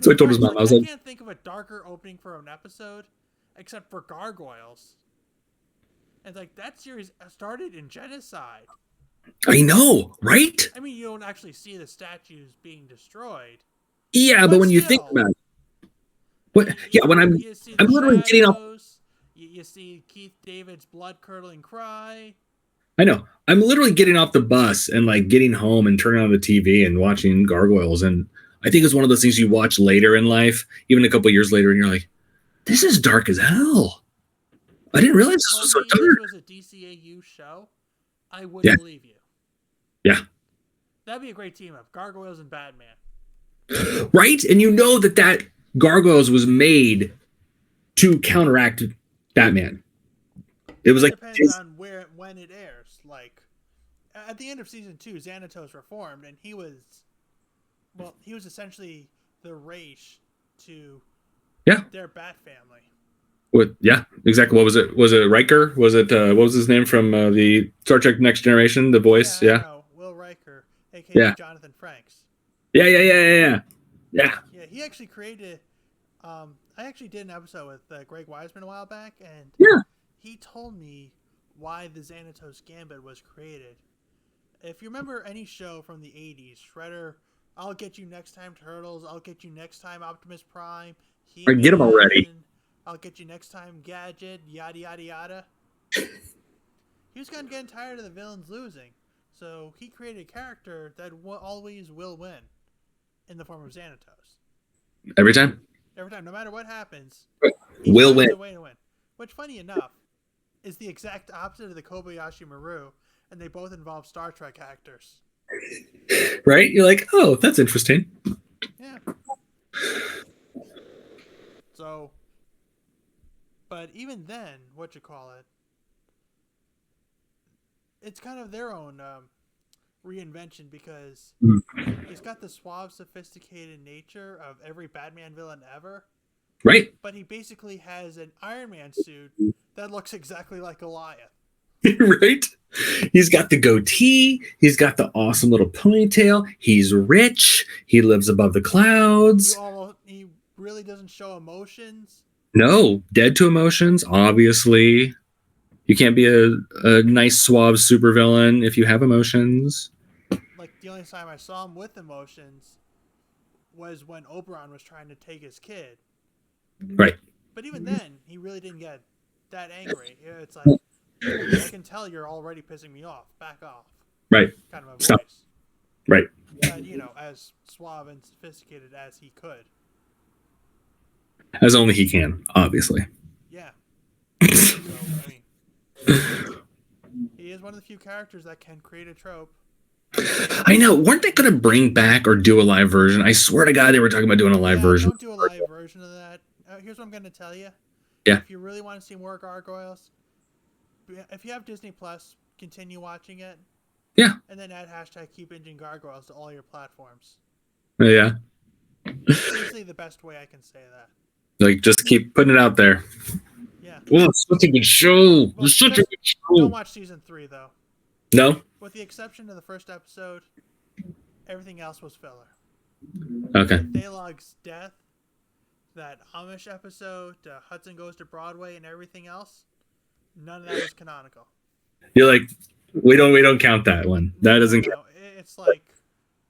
So I told his mom, I was like, can't think of a darker opening for an episode, except for Gargoyles. And it's like, that series started in genocide. I know, right? I mean, you don't actually see the statues being destroyed. Yeah, but when you think still. about it, when I'm literally getting off. You see Keith David's blood-curdling cry. I know. I'm literally getting off the bus and like getting home and turning on the TV and watching Gargoyles. And I think it's one of those things you watch later in life, even a couple years later, and you're like, this is dark as hell. I didn't realize this was so If dark. this was a DCAU show, I would Yeah. believe you. Yeah. That'd be a great team up. Gargoyles and Batman. Right? And you know that Gargoyles was made to counteract Batman. It was It like depends on when it airs. Like at the end of season 2, Xanatos reformed, and he was essentially the Raish to their Bat family. Exactly. What was it? Was it Riker? Was it what was his name from the Star Trek Next Generation? The voice, No, Will Riker, aka Jonathan Frakes. Yeah. Yeah, he actually created. I actually did an episode with Greg Weisman a while back, and he told me why the Xanatos Gambit was created. If you remember any show from the 80s, Shredder, I'll get you next time Turtles, I'll get you next time Optimus Prime. Get him already. I'll get you next time Gadget, yada yada yada. He was kind of getting tired of the villains losing, so he created a character that always will win, in the form of Xanatos. Every time, no matter what happens, will win. A way to win. Which, funny enough, is the exact opposite of the Kobayashi Maru, and they both involve Star Trek actors. Right? You're like, oh, that's interesting. Yeah. So, but even then, it's kind of their own reinvention, because he's got the suave, sophisticated nature of every Batman villain ever. Right. But he basically has an Iron Man suit that looks exactly like Goliath. Right? He's got the goatee. He's got the awesome little ponytail. He's rich. He lives above the clouds. He really doesn't show emotions. No, dead to emotions, obviously. You can't be a nice, suave supervillain if you have emotions. Like, the only time I saw him with emotions was when Oberon was trying to take his kid. Right. But even then, he really didn't get that angry. It's like, I can tell you're already pissing me off. Back off. Right. Kind of a Stop. voice. Right. But, as suave and sophisticated as he could. As only he can, obviously. Yeah. So, he is one of the few characters that can create a trope. I know. Weren't they going to bring back or do a live version? I swear to God, they were talking about doing a live version. Don't do a live version of that. Here's what I'm going to tell you. Yeah. If you really want to see more Gargoyles, if you have Disney Plus, continue watching it. Yeah. And then add hashtag keep binging Gargoyles to all your platforms. Yeah. It's usually the best way I can say that. Like, just keep putting it out there. Yeah. Well, it's such a good show. Well, It's such a good show. Don't watch season 3, though. No? With the exception of the first episode, everything else was filler. Okay. Daylog's death, that Amish episode, Hudson Goes to Broadway, and everything else, none of that was canonical. You're like, we don't count that one. That doesn't count. It's like,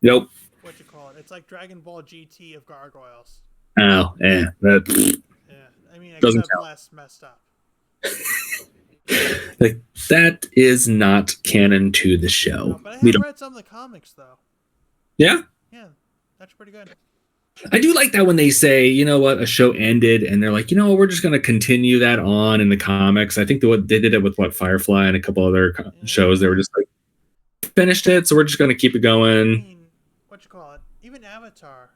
Nope. what you call it? It's like Dragon Ball GT of Gargoyles. Oh, yeah. That, Yeah, I mean, Doesn't except count. less messed up. like, that is not canon to the show. No, but I We have don't. read some of the comics, though. Yeah? Yeah, that's pretty good. I do like that when they say, you know what, a show ended, and they're like, we're just going to continue that on in the comics. I think they did it with Firefly and a couple other shows. They were just like, finished it, so we're just going to keep it I going. mean, what you call it? Even Avatar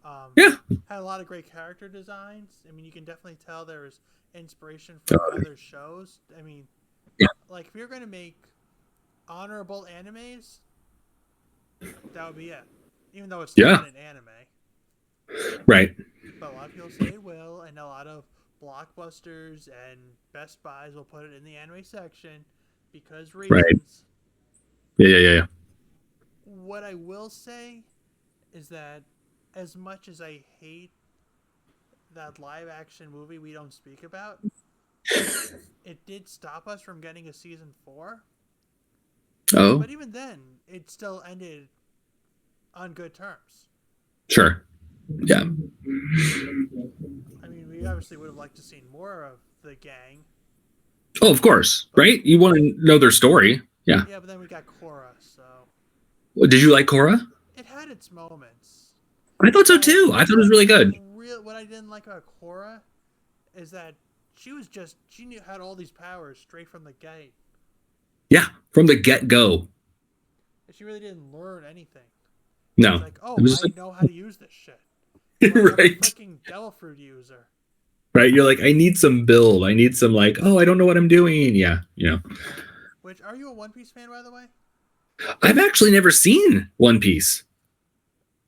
had a lot of great character designs. I mean, you can definitely tell there was inspiration from other shows. I mean, like, if you're going to make honorable animes, that would be it. Even though it's not an anime. Right. But a lot of people say it will, and a lot of Blockbusters and Best Buys will put it in the anime section because reasons. Right. Yeah. What I will say is that as much as I hate that live action movie we don't speak about, it did stop us from getting a season 4. Oh, But even then, it still ended on good terms. sure. Yeah. I mean, we obviously would have liked to see more of the gang. Oh, of course. Right? You want to know their story. Yeah, but then we got Korra, so Did you like Korra? it had its moments. I thought so too. I thought it was really good. What I didn't like about Korra is that she knew had all these powers straight from the gate. Yeah, from the get-go. She really didn't learn anything. No. It's like, oh, It was I just know how to use this shit. I'm a right. freaking Devil Fruit user. Right. You're like, I need some build. I need some like, oh, I don't know what I'm doing. Yeah. Which, are you a One Piece fan, by the way? I've actually never seen One Piece.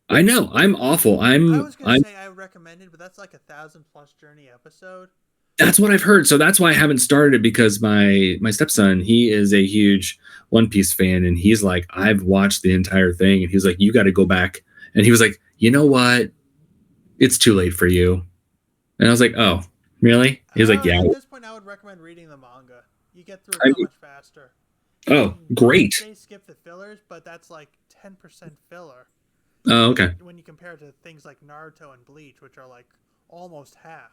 I know. I'm awful. I was gonna say I would recommend it, but that's like 1,000+ journey episode. That's what I've heard. So that's why I haven't started it, because my stepson, he is a huge One Piece fan, and he's like, I've watched the entire thing, and he's like, you got to go back. And he was like, you know what? It's too late for you. And I was like, oh, really? He's like, yeah. At this point, I would recommend reading the manga. You get through it so much faster. Oh, great. They skip the fillers, but that's like 10% filler. Oh, okay. When you compare it to things like Naruto and Bleach, which are like almost half.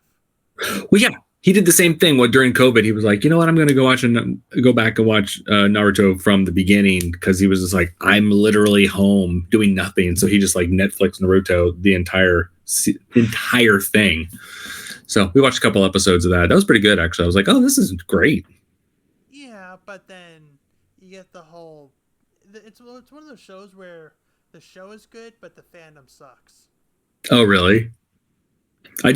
Well, yeah, he did the same thing. During COVID, he was like, you know what? I'm going to go back and watch Naruto from the beginning, because he was just like, I'm literally home doing nothing. So he just like Netflix Naruto the entire thing. So we watched a couple episodes of that. That was pretty good, actually. I was like, oh, this is great. Yeah, but then you get the whole. It's one of those shows where the show is good, but the fandom sucks. Oh, really? I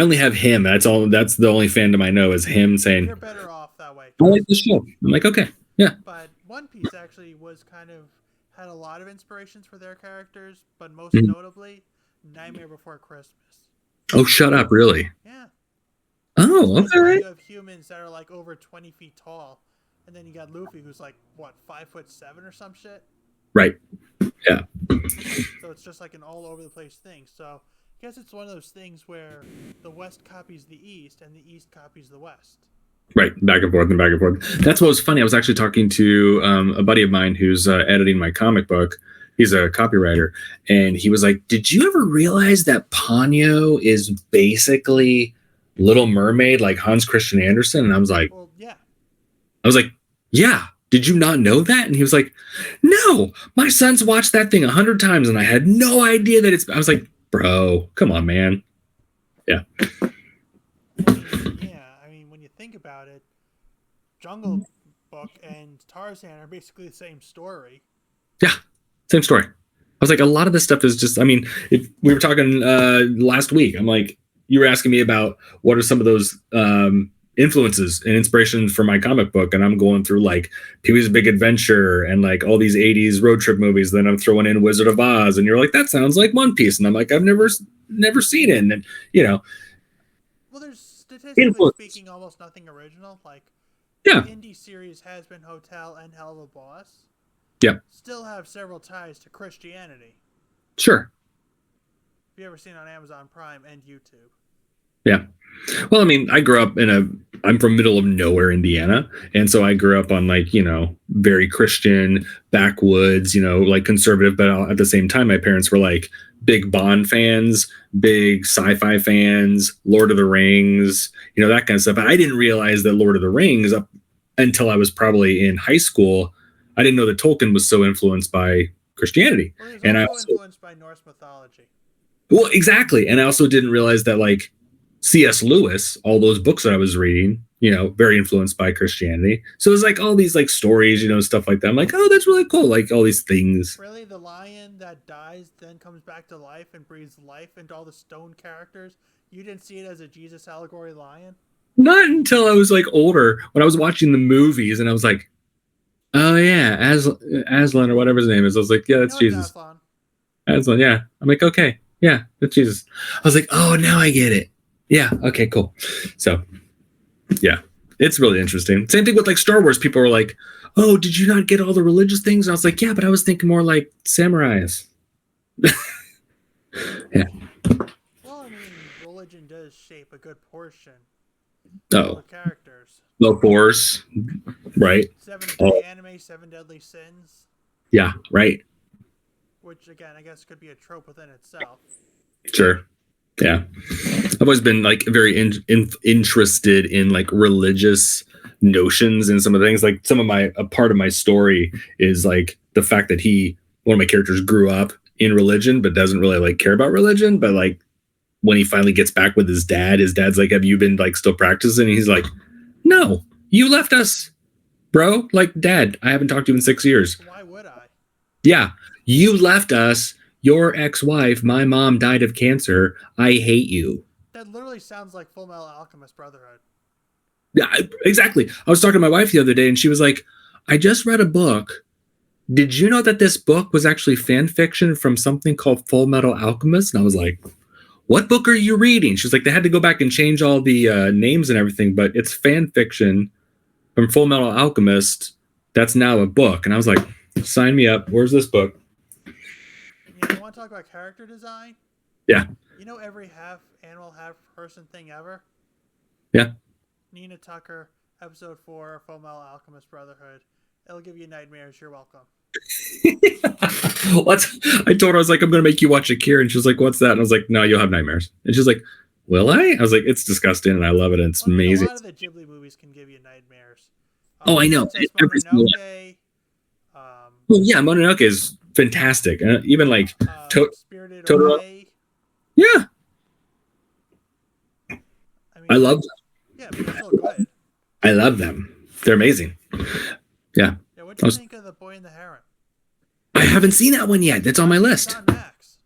only have him. That's all. That's the only fandom I know is him saying, you're better off that way. I like the show. I'm like, okay, yeah. But One Piece actually had a lot of inspirations for their characters, but most notably, Nightmare Before Christmas. Oh, shut up! Really? Yeah. Oh, okay. Right. You have humans that are like over 20 feet tall, and then you got Luffy, who's like what, 5'7" or some shit. Right. Yeah. So it's just like an all over the place thing. So I guess it's one of those things where the West copies the East and the East copies the West. Right, back and forth and back and forth. That's what was funny. I was actually talking to a buddy of mine who's editing my comic book. He's a copywriter, and he was like, did you ever realize that Ponyo is basically Little Mermaid, like Hans Christian Andersen? And I was like, well, yeah. I was like, yeah. Did you not know that? And he was like, no, my son's watched that thing 100 times, and I had no idea that I was like, bro, come on, man. Yeah. Yeah, I mean, when you think about it, Jungle Book and Tarzan are basically the same story. Yeah, same story. I was like, a lot of this stuff is just, I mean, if we were talking last week, I'm like, you were asking me about what are some of those influences and inspirations for my comic book, and I'm going through like Pee-wee's Big Adventure and like all these 80s road trip movies. Then I'm throwing in Wizard of Oz, and you're like, that sounds like One Piece, and I'm like, I've never seen it. And well, there's statistically speaking almost nothing original. Like, yeah, the indie series Has Been Hotel and Hell of a Boss, yeah, still have several ties to Christianity. Sure. If you ever seen on Amazon Prime and YouTube. Yeah. Well, I mean, I'm from middle of nowhere, Indiana. And so I grew up on like, very Christian backwoods, like conservative, but at the same time, my parents were like big Bond fans, big sci-fi fans, Lord of the Rings, that kind of stuff. I didn't realize that Lord of the Rings up until I was probably in high school. I didn't know that Tolkien was so influenced by Christianity. Well, he's and also influenced by Norse mythology. Well, exactly. And I also didn't realize that like C.S. Lewis, all those books that I was reading, very influenced by Christianity. So it's like all these like stories, stuff like that. I'm like, oh, that's really cool. Like all these things. Really? The lion that dies then comes back to life and breathes life into all the stone characters? You didn't see it as a Jesus allegory lion? Not until I was like older, when I was watching the movies, and I was like, oh yeah, Aslan or whatever his name is. I was like, yeah, that's Jesus. Aslan, yeah. I'm like, okay, yeah, that's Jesus. I was like, oh, now I get it. Yeah. Okay, cool. So, yeah, it's really interesting. Same thing with like Star Wars. People were like, oh, did you not get all the religious things? And I was like, yeah, but I was thinking more like samurais. Yeah. Well, I mean, religion does shape a good portion of the characters. The Force, right? 7 anime, 7 Deadly Sins. Yeah, right. Which, again, I guess could be a trope within itself. Sure. Yeah. I've always been like very interested in like religious notions and some of the things. Like some of a part of my story is like the fact that one of my characters grew up in religion but doesn't really like care about religion. But like when he finally gets back with his dad's like, have you been like still practicing? And he's like, no, you left us, bro. Like, Dad, I haven't talked to you in 6 years. Why would I? Yeah, you left us. Your ex-wife, my mom, died of cancer. I hate you. That literally sounds like Full Metal Alchemist Brotherhood. Yeah, exactly. I was talking to my wife the other day and she was like, I just read a book. Did you know that this book was actually fan fiction from something called Full Metal Alchemist? And I was like, what book are you reading? She's like, they had to go back and change all the names and everything, but it's fan fiction from Full Metal Alchemist. That's now a book. And I was like, sign me up. Where's this book? You want to talk about character design? Yeah. You know every half animal, half person thing ever? Yeah. Nina Tucker, episode 4, Full Metal Alchemist Brotherhood. It'll give you nightmares. You're welcome. I told her, I was like, I'm going to make you watch Akira. And she was like, what's that? And I was like, no, you'll have nightmares. And she's like, will I? I was like, it's disgusting and I love it. And it's amazing. A lot of the Ghibli movies can give you nightmares. Oh, I know. Mononoke, oh, yeah, Mononoke is fantastic. And even like Spirited Totoro. Away. Yeah. I love them. Yeah, but they're still good. I love them. They're amazing. Yeah. Yeah, what do you think of The Boy and the Heron? I haven't seen that one yet. That's on my list. It's on Max.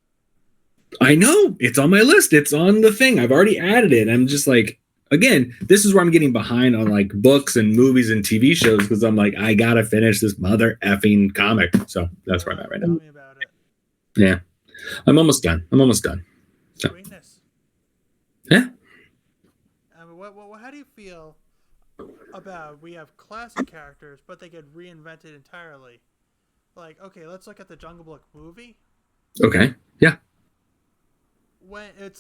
I know. It's on my list. It's on the thing. I've already added it. I'm just like, again, this is where I'm getting behind on like books and movies and TV shows because I'm like, I gotta finish this mother effing comic. So that's where I'm at right now. Tell me about it. Yeah. I'm almost done. So. Sweetness. Yeah. How do you feel about we have classic characters, but they get reinvented entirely? Like, okay, let's look at the Jungle Book movie. Okay. Yeah. When it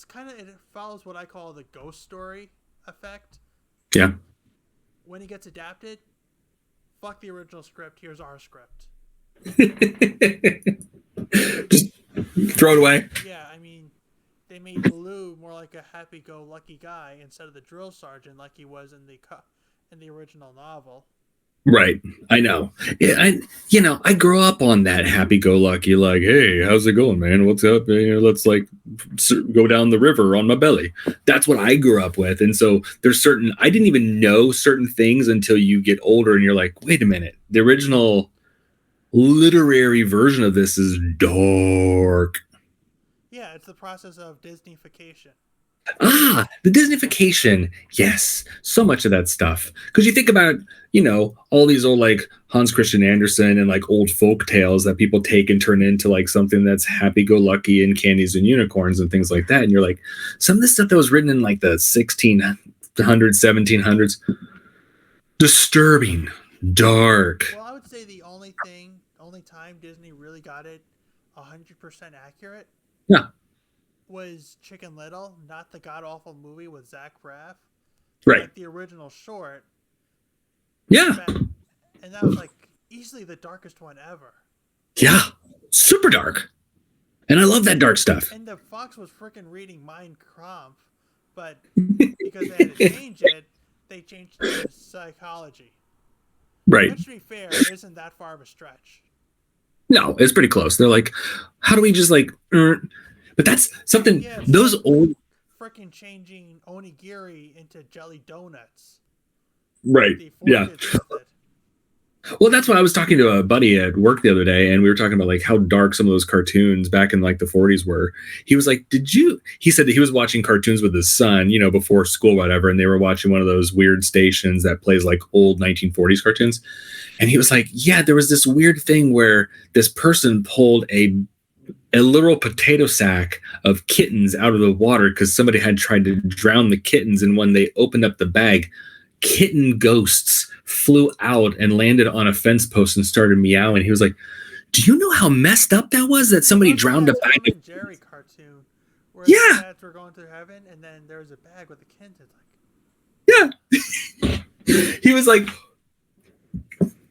follows what I call the ghost story effect. Yeah. When he gets adapted, fuck the original script. Here's our script. Just throw it away. Yeah, I mean, they made Baloo more like a happy-go-lucky guy instead of the drill sergeant like he was in the original novel. Right. I know. Yeah, I grew up on that happy-go-lucky, like, hey, how's it going, man? What's up? Let's like go down the river on my belly. That's what I grew up with. And so I didn't even know certain things until you get older and you're like, wait a minute. The original literary version of this is dark. Yeah, it's the process of Disneyfication. Ah, the Disneyfication. Yes. So much of that stuff. Because you think about, all these old like Hans Christian Andersen and like old folk tales that people take and turn into like something that's happy-go-lucky and candies and unicorns and things like that. And you're like, some of this stuff that was written in like the 1600s, 1700s, disturbing, dark. Well, I would say the only time Disney really got it 100% accurate was Chicken Little, not the god-awful movie with Zach Braff. Right. Like the original short. Yeah. And that was like easily the darkest one ever. Yeah. Super dark. And I love that dark stuff. And the Fox was freaking reading Mein Kampf, but because they had to change it, they changed it to psychology. Right. Which, to be fair, isn't that far of a stretch. No, it's pretty close. They're like, how do we just like... But that's something... Yeah, those old... Freaking changing onigiri into jelly donuts. Right. Yeah. Well, that's what I was talking to a buddy at work the other day, and we were talking about like how dark some of those cartoons back in like the 40s were. He was like, he said that he was watching cartoons with his son, before school, whatever, and they were watching one of those weird stations that plays like old 1940s cartoons. And he was like, yeah, there was this weird thing where this person pulled a literal potato sack of kittens out of the water because somebody had tried to drown the kittens. And when they opened up the bag, kitten ghosts flew out and landed on a fence post and started meowing. He was like, do you know how messed up that was that somebody drowned a bag of Jerry cartoon where the cats were going to heaven and then there was a bag with the kittens. Yeah. He was like,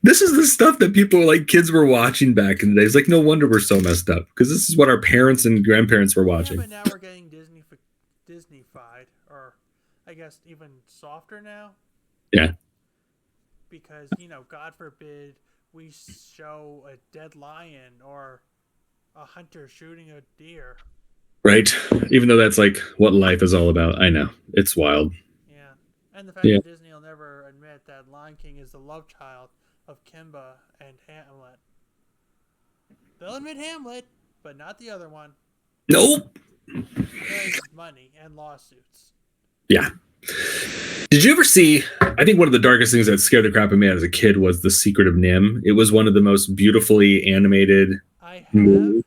this is the stuff that people like kids were watching back in the days. Like, no wonder we're so messed up because this is what our parents and grandparents were watching. Yeah, but now we're getting Disney-fied, or I guess even softer now. Yeah. because, God forbid we show a dead lion or a hunter shooting a deer. Right. Even though that's like what life is all about. I know. It's wild. Yeah. And the fact Yeah. that Disney will never admit that Lion King is the love child of Kimba and Hamlet. They'll admit Hamlet, but not the other one. Nope. Because money and lawsuits. Yeah. Did you ever see? I think one of the darkest things that scared the crap out of me as a kid was The Secret of Nim. It was one of the most beautifully animated. I have. movies.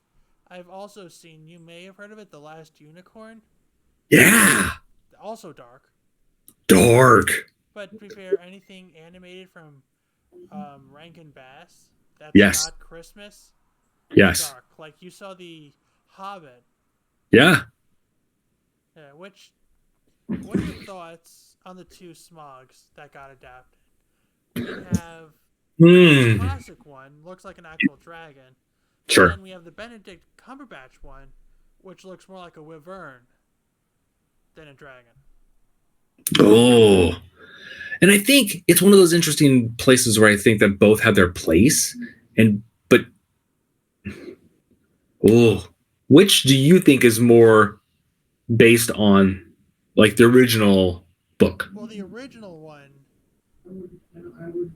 I've also seen, you may have heard of it, The Last Unicorn. Yeah. Also dark. Dark. But to be fair, anything animated from Rankin Bass that's Yes. not Christmas, Yes. dark. Like you saw the Hobbit. Yeah. Yeah, what are your thoughts on the two Smogs that got adapted? We have the Hmm. classic one, looks like an actual dragon. And Sure. then we have the Benedict Cumberbatch one, which looks more like a wyvern than a dragon. Oh. And I think it's one of those interesting places where I think that both have their place. Which do you think is more based on like the original book? Well, the original one,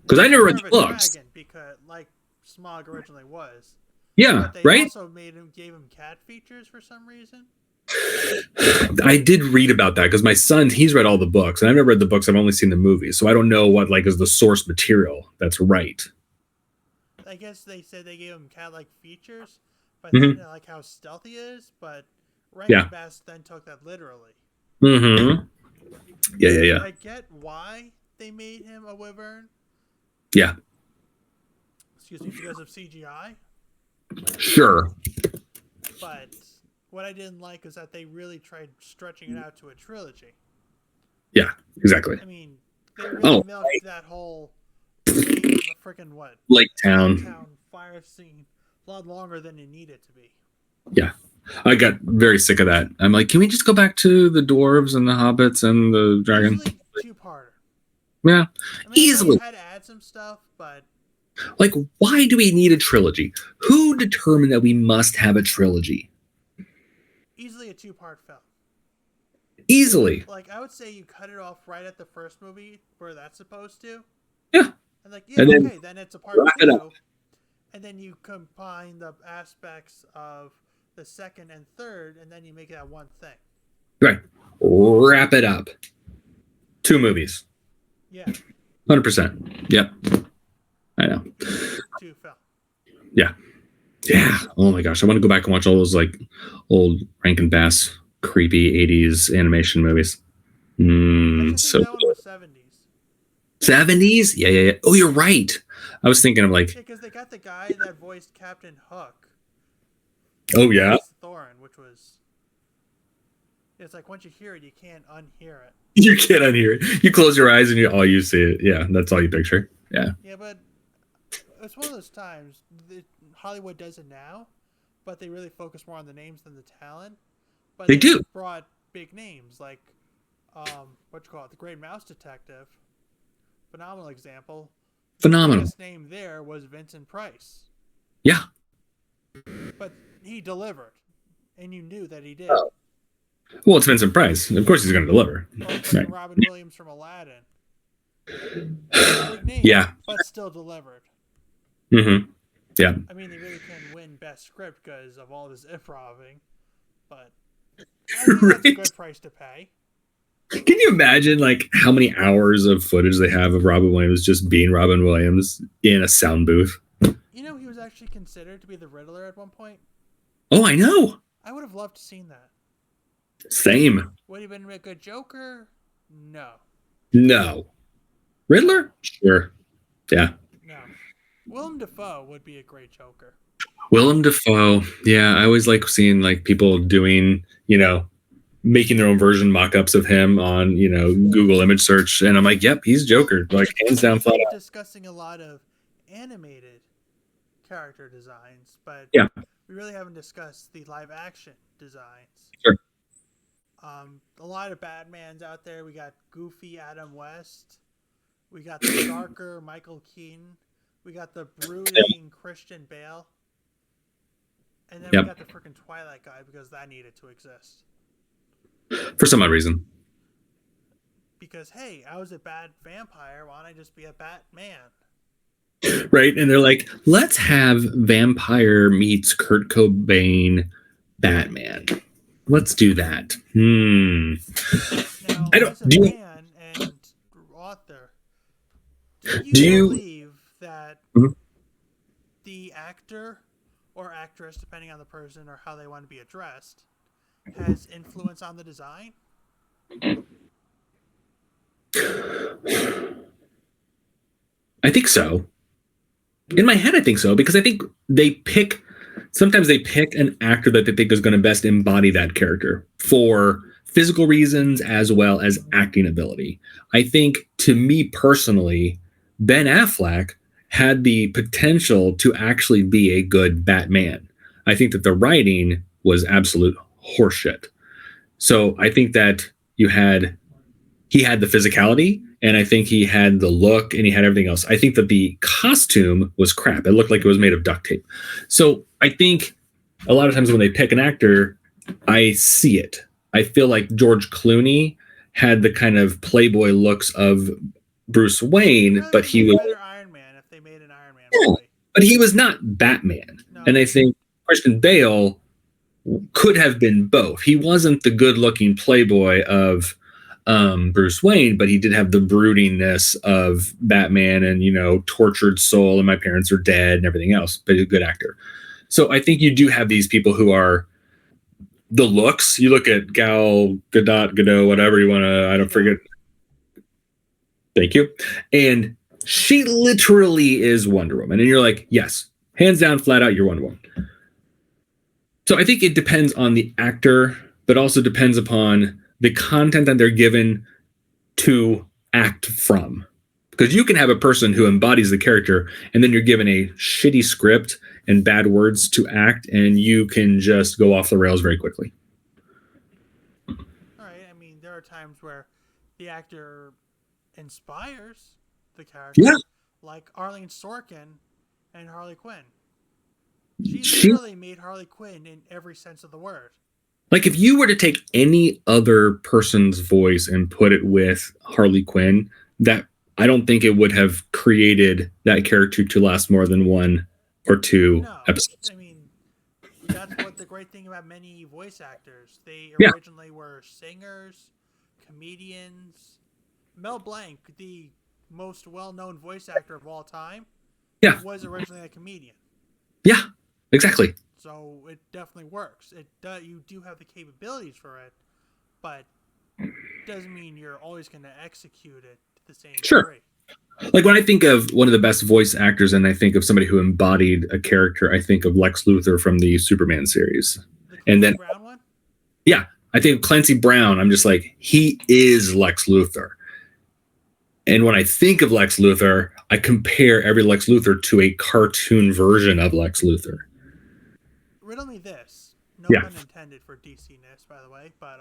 Because I never read more the of a books. dragon because like Smog originally was. Yeah, But they right? also gave him cat features for some reason. I did read about that because my son, he's read all the books, and I've never read the books. I've only seen the movies, so I don't know what like is the source material that's right. I guess they said they gave him cat-like features, but Mhm. then, like how stealthy he is. But Rankin Yeah. Bass then took that literally. Mm-hmm. Yeah. I get why they made him a wyvern. Yeah. Excuse me, because of CGI. Sure. But what I didn't like is that they really tried stretching it out to a trilogy. Exactly. I mean, they really Oh, milked that whole freaking what? Lake Town. Town fire scene a lot longer than it needed to be. I got very sick of that. I'm like, can we just go back to the dwarves and the hobbits and the dragon? Easily two-parter. Yeah. I mean, Easily. I had to add some stuff, but Like, why do we need a trilogy? Who determined that we must have a trilogy? easily a two-part film. Easily. Like, I would say you cut it off right at the first movie where that's supposed to. Yeah. And like, yeah, And then okay, then it's a part wrap it up. 2. And then you combine the aspects of the second and third, and then you make that one thing. Right. Wrap it up. 2 movies. Yeah, 100%. Yep. I know. two film. Yeah. Oh my gosh. I want to go back and watch all those like old Rankin Bass creepy 80s animation movies. I think So that one was 70s. 70s? Yeah. Oh, you're right. I was thinking of like, Yeah, because they got the guy that voiced Captain Hook. oh yeah. Thorin, which was... It's like once you hear it, you can't unhear it. You can't unhear it. You close your eyes and you see it. Yeah, that's all you picture. Yeah. Yeah, but it's one of those times that Hollywood does it now, but they really focus more on the names than the talent. But They do. brought big names like The Great Mouse Detective. Phenomenal example. Phenomenal. The biggest name there was Vincent Price. Yeah. But he delivered, and you knew that he did. Oh. Well, it's Vincent Price. Of course he's going to deliver. Right. Robin Williams from Aladdin. Big name, Yeah. but still delivered. Mm-hmm. Yeah. I mean, they really can win best script because of all this improving, but I think that's a good price to pay. Can you imagine like how many hours of footage they have of Robin Williams just being Robin Williams in a sound booth? You know, he was actually considered to be the Riddler at one point. Oh, I know. I would have loved to seen that. Same. Would he have been a good Joker? No. Riddler? Sure. Yeah. No. Willem Dafoe would be a great Joker. Willem Dafoe. Yeah, I always like seeing like people doing, making their own version mock-ups of him on, Google image search. And I'm like, yep, he's Joker. Like hands down flat out. Discussing a lot of animated character designs, but Yeah. we really haven't discussed the live action designs. Sure. A lot of Batmans out there. We got Goofy, Adam West. We got the darker Michael Keaton. We got the brooding Christian Bale. And then we got the freaking Twilight guy because that needed to exist. For some odd reason. Because, hey, I was a bad vampire. Why don't I just be a Batman? Right? And they're like, let's have vampire meets Kurt Cobain Batman. Let's do that. Now, as a fan and author, do you believe that the actor or actress, depending on the person or how they want to be addressed, has influence on the design? I think so. In my head, I think so, because I think sometimes they pick an actor that they think is going to best embody that character for physical reasons as well as acting ability. I think, to me personally, Ben Affleck had the potential to actually be a good Batman. I think that the writing was absolute horseshit. So I think that he had the physicality, and I think he had the look, and he had everything else. I think that the costume was crap. It looked like it was made of duct tape. So I think a lot of times when they pick an actor, I see it. I feel like George Clooney had the kind of playboy looks of Bruce Wayne, but he was Iron Man if they made an Iron Man movie. But he was not Batman. No. And I think Christian Bale could have been both. He wasn't the good-looking playboy of Bruce Wayne, but he did have the broodiness of Batman and, tortured soul and my parents are dead and everything else, but he's a good actor. So I think you do have these people who are the looks. You look at Gal Gadot, whatever you want to, I don't forget. Thank you. And she literally is Wonder Woman. And you're like, yes, hands down, flat out, you're Wonder Woman. So I think it depends on the actor, but also depends upon the content that they're given to act from. Because you can have a person who embodies the character, and then you're given a shitty script and bad words to act, and you can just go off the rails very quickly. All right. I mean, there are times where the actor inspires the character, like Arlene Sorkin and Harley Quinn. She literally made Harley Quinn in every sense of the word. Like, if you were to take any other person's voice and put it with Harley Quinn, that I don't think it would have created that character to last more than 1 or 2 episodes. I mean, that's what the great thing about many voice actors. They originally were singers, comedians. Mel Blanc, the most well-known voice actor of all time, was originally a comedian. Yeah, exactly. So it definitely works. You do have the capabilities for it, but doesn't mean you're always going to execute it to the same degree. Like, when I think of one of the best voice actors and I think of somebody who embodied a character, I think of Lex Luthor from the Superman series. And then Brown one? Yeah, I think of Clancy Brown. I'm just like, he is Lex Luthor. And when I think of Lex Luthor, I compare every Lex Luthor to a cartoon version of Lex Luthor. Riddle me this. No pun intended for DC-ness, by the way, but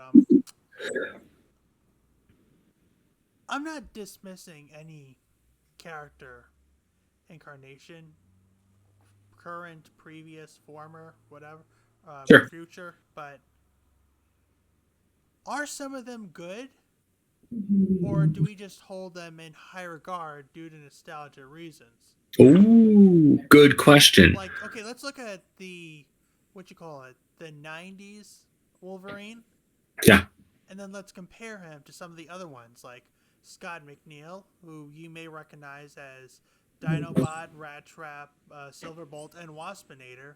I'm not dismissing any character incarnation, current, previous, former, whatever, future, but are some of them good? Or do we just hold them in high regard due to nostalgia reasons? Ooh, good question. Like, okay, let's look at the 90s Wolverine. Yeah. And then let's compare him to some of the other ones, like Scott McNeil, who you may recognize as Dinobot, Rat Trap, Silverbolt, and Waspinator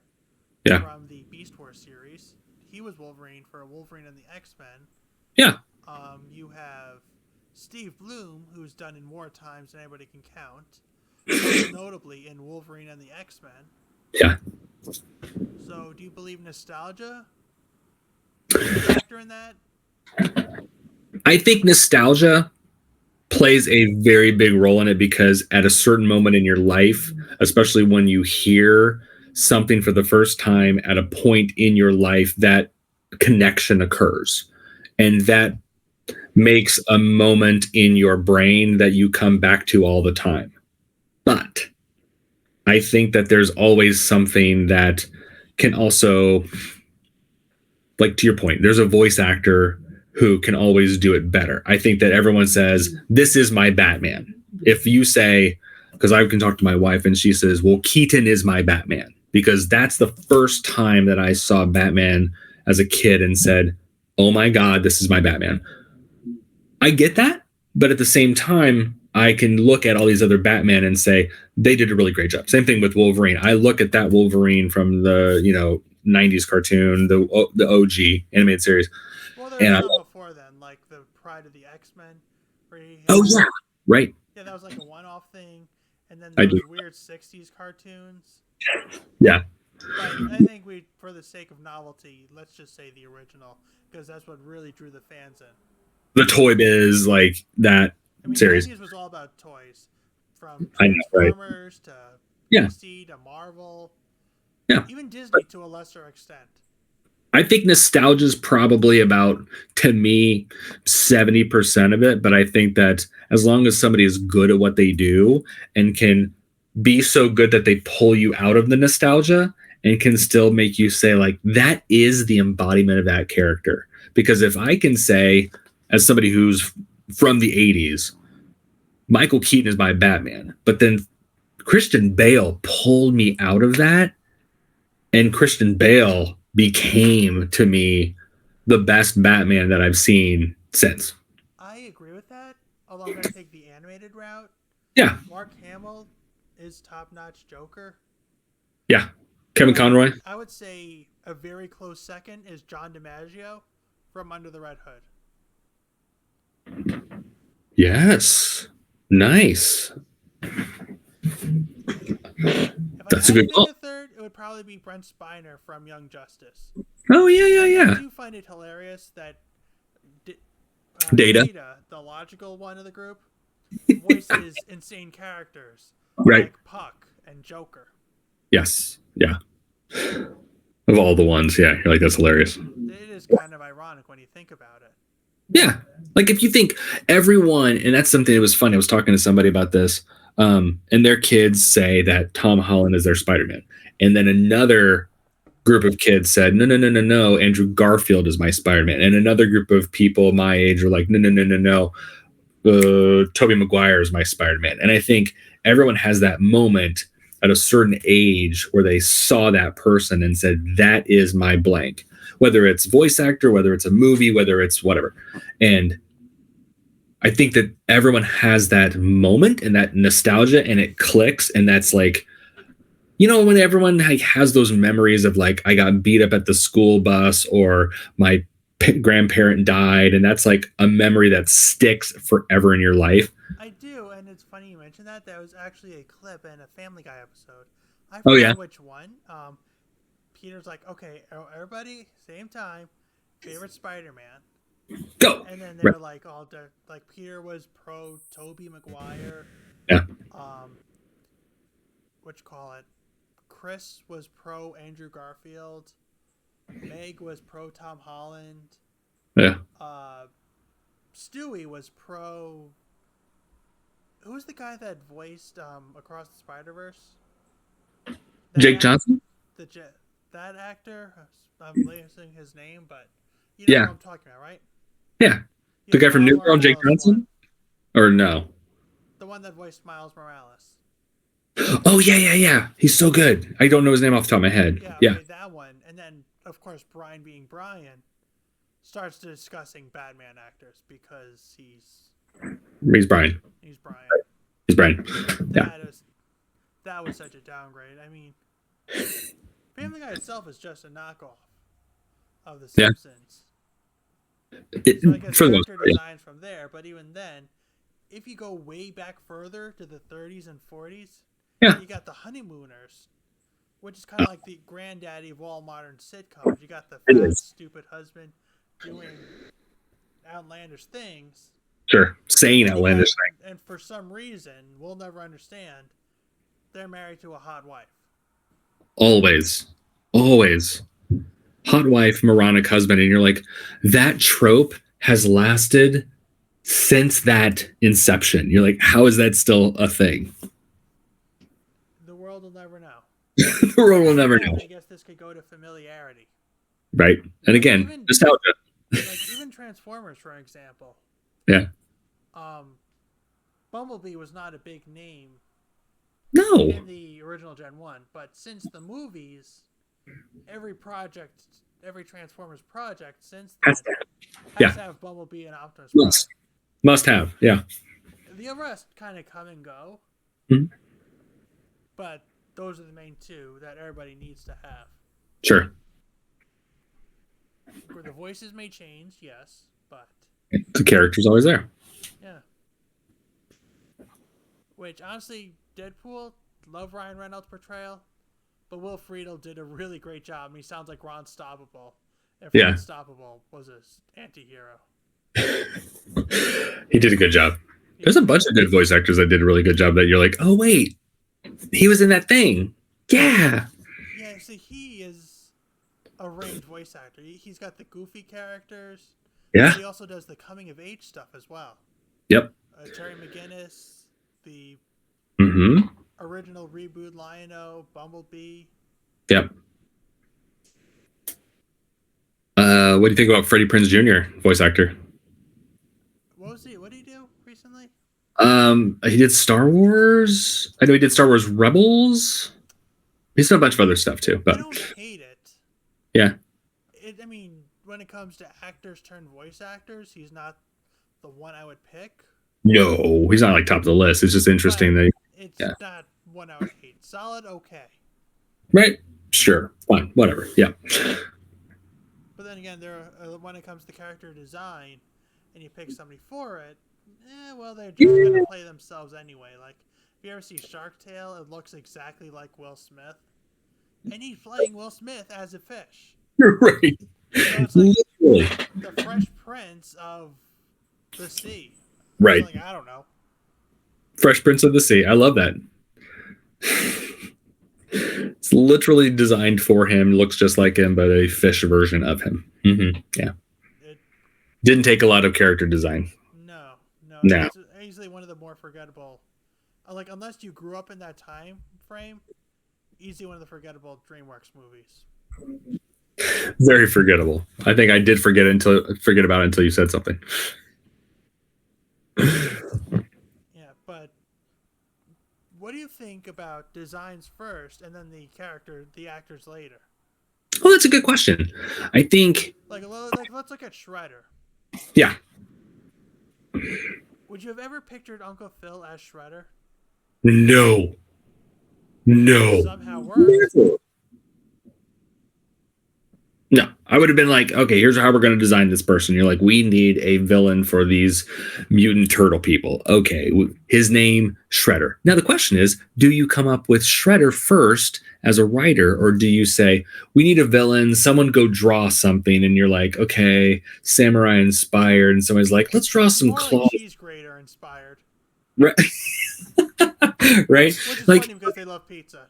from the Beast Wars series. He was Wolverine for Wolverine and the X-Men. Yeah. You have Steve Blum, who's done in more times than anybody can count, most notably in Wolverine and the X-Men. Yeah. So, do you believe nostalgia is a factor in that? I think nostalgia plays a very big role in it, because at a certain moment in your life, especially when you hear something for the first time at a point in your life, that connection occurs. And that makes a moment in your brain that you come back to all the time. But I think that there's always something that can also, like to your point, there's a voice actor who can always do it better. I think that everyone says, this is my Batman. If you say, because I can talk to my wife and she says, well, Keaton is my Batman, because that's the first time that I saw Batman as a kid and said, oh my God, this is my Batman. I get that. But at the same time, I can look at all these other Batman and say, they did a really great job. Same thing with Wolverine. I look at that Wolverine from the, 90s cartoon, the OG animated series. Well, there was some before then, like the Pride of the X-Men. Yeah. Right. Yeah, that was like a one-off thing. And then I those do. weird 60s cartoons. Yeah. But I think for the sake of novelty, let's just say the original, because that's what really drew the fans in. The Toy Biz, like that series. The 90s was all about toys, from I know, right. Transformers to Yeah. DC to Marvel, even Disney to a lesser extent. I think nostalgia is probably about, to me, 70% of it. But I think that as long as somebody is good at what they do and can be so good that they pull you out of the nostalgia and can still make you say, like, that is the embodiment of that character. Because if I can say, as somebody who's from the 80s, Michael Keaton is my Batman, but then Christian Bale pulled me out of that, and Christian Bale became, to me, the best Batman that I've seen since. I agree with that, although I'm going to take the animated route. Yeah. Mark Hamill is top-notch Joker. Yeah. Kevin Conroy? I would say a very close second is John DiMaggio from Under the Red Hood. Yes. Nice. That's a good call. Third, it would probably be Brent Spiner from Young Justice. Oh, yeah. I do find it hilarious that Data, the logical one of the group, voices insane characters right? Like Puck and Joker. Yes. Yeah. Of all the ones, yeah, you're like, that's hilarious. It is kind of ironic when you think about it. Yeah. Like if you think everyone, and that's something that was funny. I was talking to somebody about this, and their kids say that Tom Holland is their Spider-Man. And then another group of kids said, no, Andrew Garfield is my Spider-Man. And another group of people my age were like, no, Tobey Maguire is my Spider-Man. And I think everyone has that moment at a certain age where they saw that person and said, that is my blank, whether it's voice actor, whether it's a movie, whether it's whatever. And I think that everyone has that moment and that nostalgia, and it clicks. And that's like, when everyone has those memories of like, I got beat up at the school bus, or my grandparent died. And that's like a memory that sticks forever in your life. I do. And it's funny you mentioned that. That was actually a clip in a Family Guy episode. I forget which one. Peter's like, okay, everybody, same time, favorite Spider-Man. Go. And then they were like, like Peter was pro Tobey Maguire. Yeah. Chris was pro Andrew Garfield. Meg was pro Tom Holland. Yeah. Stewie was pro. Who was the guy that voiced Across the Spider-Verse? Jake Johnson? That actor? I'm losing his name, but you know what I'm talking about, right? Yeah. The guy from New Girl, Jake Johnson? Or no? The one that voiced Miles Morales. Oh, yeah. He's so good. I don't know his name off the top of my head. Yeah. Okay, that one. And then, of course, Brian being Brian starts discussing Batman actors because He's Brian. He's Brian. He's Brian. Yeah. That was such a downgrade. I mean, Family Guy itself is just a knockoff of The Simpsons. For the most part, designs from there, but even then, if you go way back further to the 30s and 40s, you got the Honeymooners, which is kind of like the granddaddy of all modern sitcoms. You got the fat, stupid husband doing outlandish things. Sure, saying outlandish things. And for some reason, we'll never understand, they're married to a hot wife. Always. Hot wife, moronic husband, and you're like, that trope has lasted since that inception. You're like, how is that still a thing? The world will never know. The world will never know. I guess this could go to familiarity. Right. And again, Even- nostalgia. Like even Transformers, for example. Yeah. Bumblebee was not a big name No. in the original Gen 1, but since the movies, every Transformers project since then Has to have. to have Bumblebee and Optimus Must. Prime. Must have. Yeah. The rest kind of come and go, Mhm. but those are the main two that everybody needs to have. Sure. Where the voices may change, yes, but The character's always there. yeah. Which honestly, Deadpool, love Ryan Reynolds' portrayal, but Will Friedle did a really great job. He sounds like Ron Stoppable. If Yeah. Ron Stoppable was an anti-hero. He did a good job. There's a bunch of good voice actors that did a really good job that you're like, oh, wait, he was in that thing. Yeah. Yeah, see, he is a range voice actor. He's got the goofy characters. Yeah. He also does the coming of age stuff as well. Yep. Terry McGinnis, the Mm-hmm. original reboot Lion-O, Bumblebee. Yep. What do you think about Freddie Prinze Jr., voice actor? What did he do recently? He did Star Wars. I know he did Star Wars Rebels. He's done a bunch of other stuff too. I But don't hate it. yeah, I mean, when it comes to actors turned voice actors, he's not the one I would pick. no, he's not like top of the list. It's just interesting that, It's Yeah. not one I would hate. Solid, okay. right? Sure, fine, whatever. Yeah, But then again, when it comes to character design, and you pick somebody for it, well, they're just gonna play themselves anyway. Like, if you ever see Shark Tale, it looks exactly like Will Smith, and he's playing Will Smith as a fish. you're right. So it's like Literally. the Fresh Prince of the sea. Right. Like, I don't know. Fresh Prince of the Sea. I love that. It's literally designed for him. Looks just like him, but a fish version of him. Mm-hmm. Yeah. It, Didn't take a lot of character design. no. No. It's easily one of the more forgettable. Like, unless you grew up in that time frame, easily one of the forgettable DreamWorks movies. Very forgettable. I think I did forget about it until you said something. Yeah, but what do you think about designs first and then the actors later? Oh, that's a good question. I think, Like let's look at Shredder. yeah. Would you have ever pictured Uncle Phil as Shredder? No. Somehow works. No, I would have been like, okay, here's how we're going to design this person. You're like, we need a villain for these mutant turtle people. Okay, his name, Shredder. Now, the question is, do you come up with Shredder first as a writer, or do you say, we need a villain, someone go draw something, and you're like, okay, samurai inspired, and somebody's like, let's draw some More like claws. cheese grater inspired. Right? Right? Which is Like, funny because they love pizza.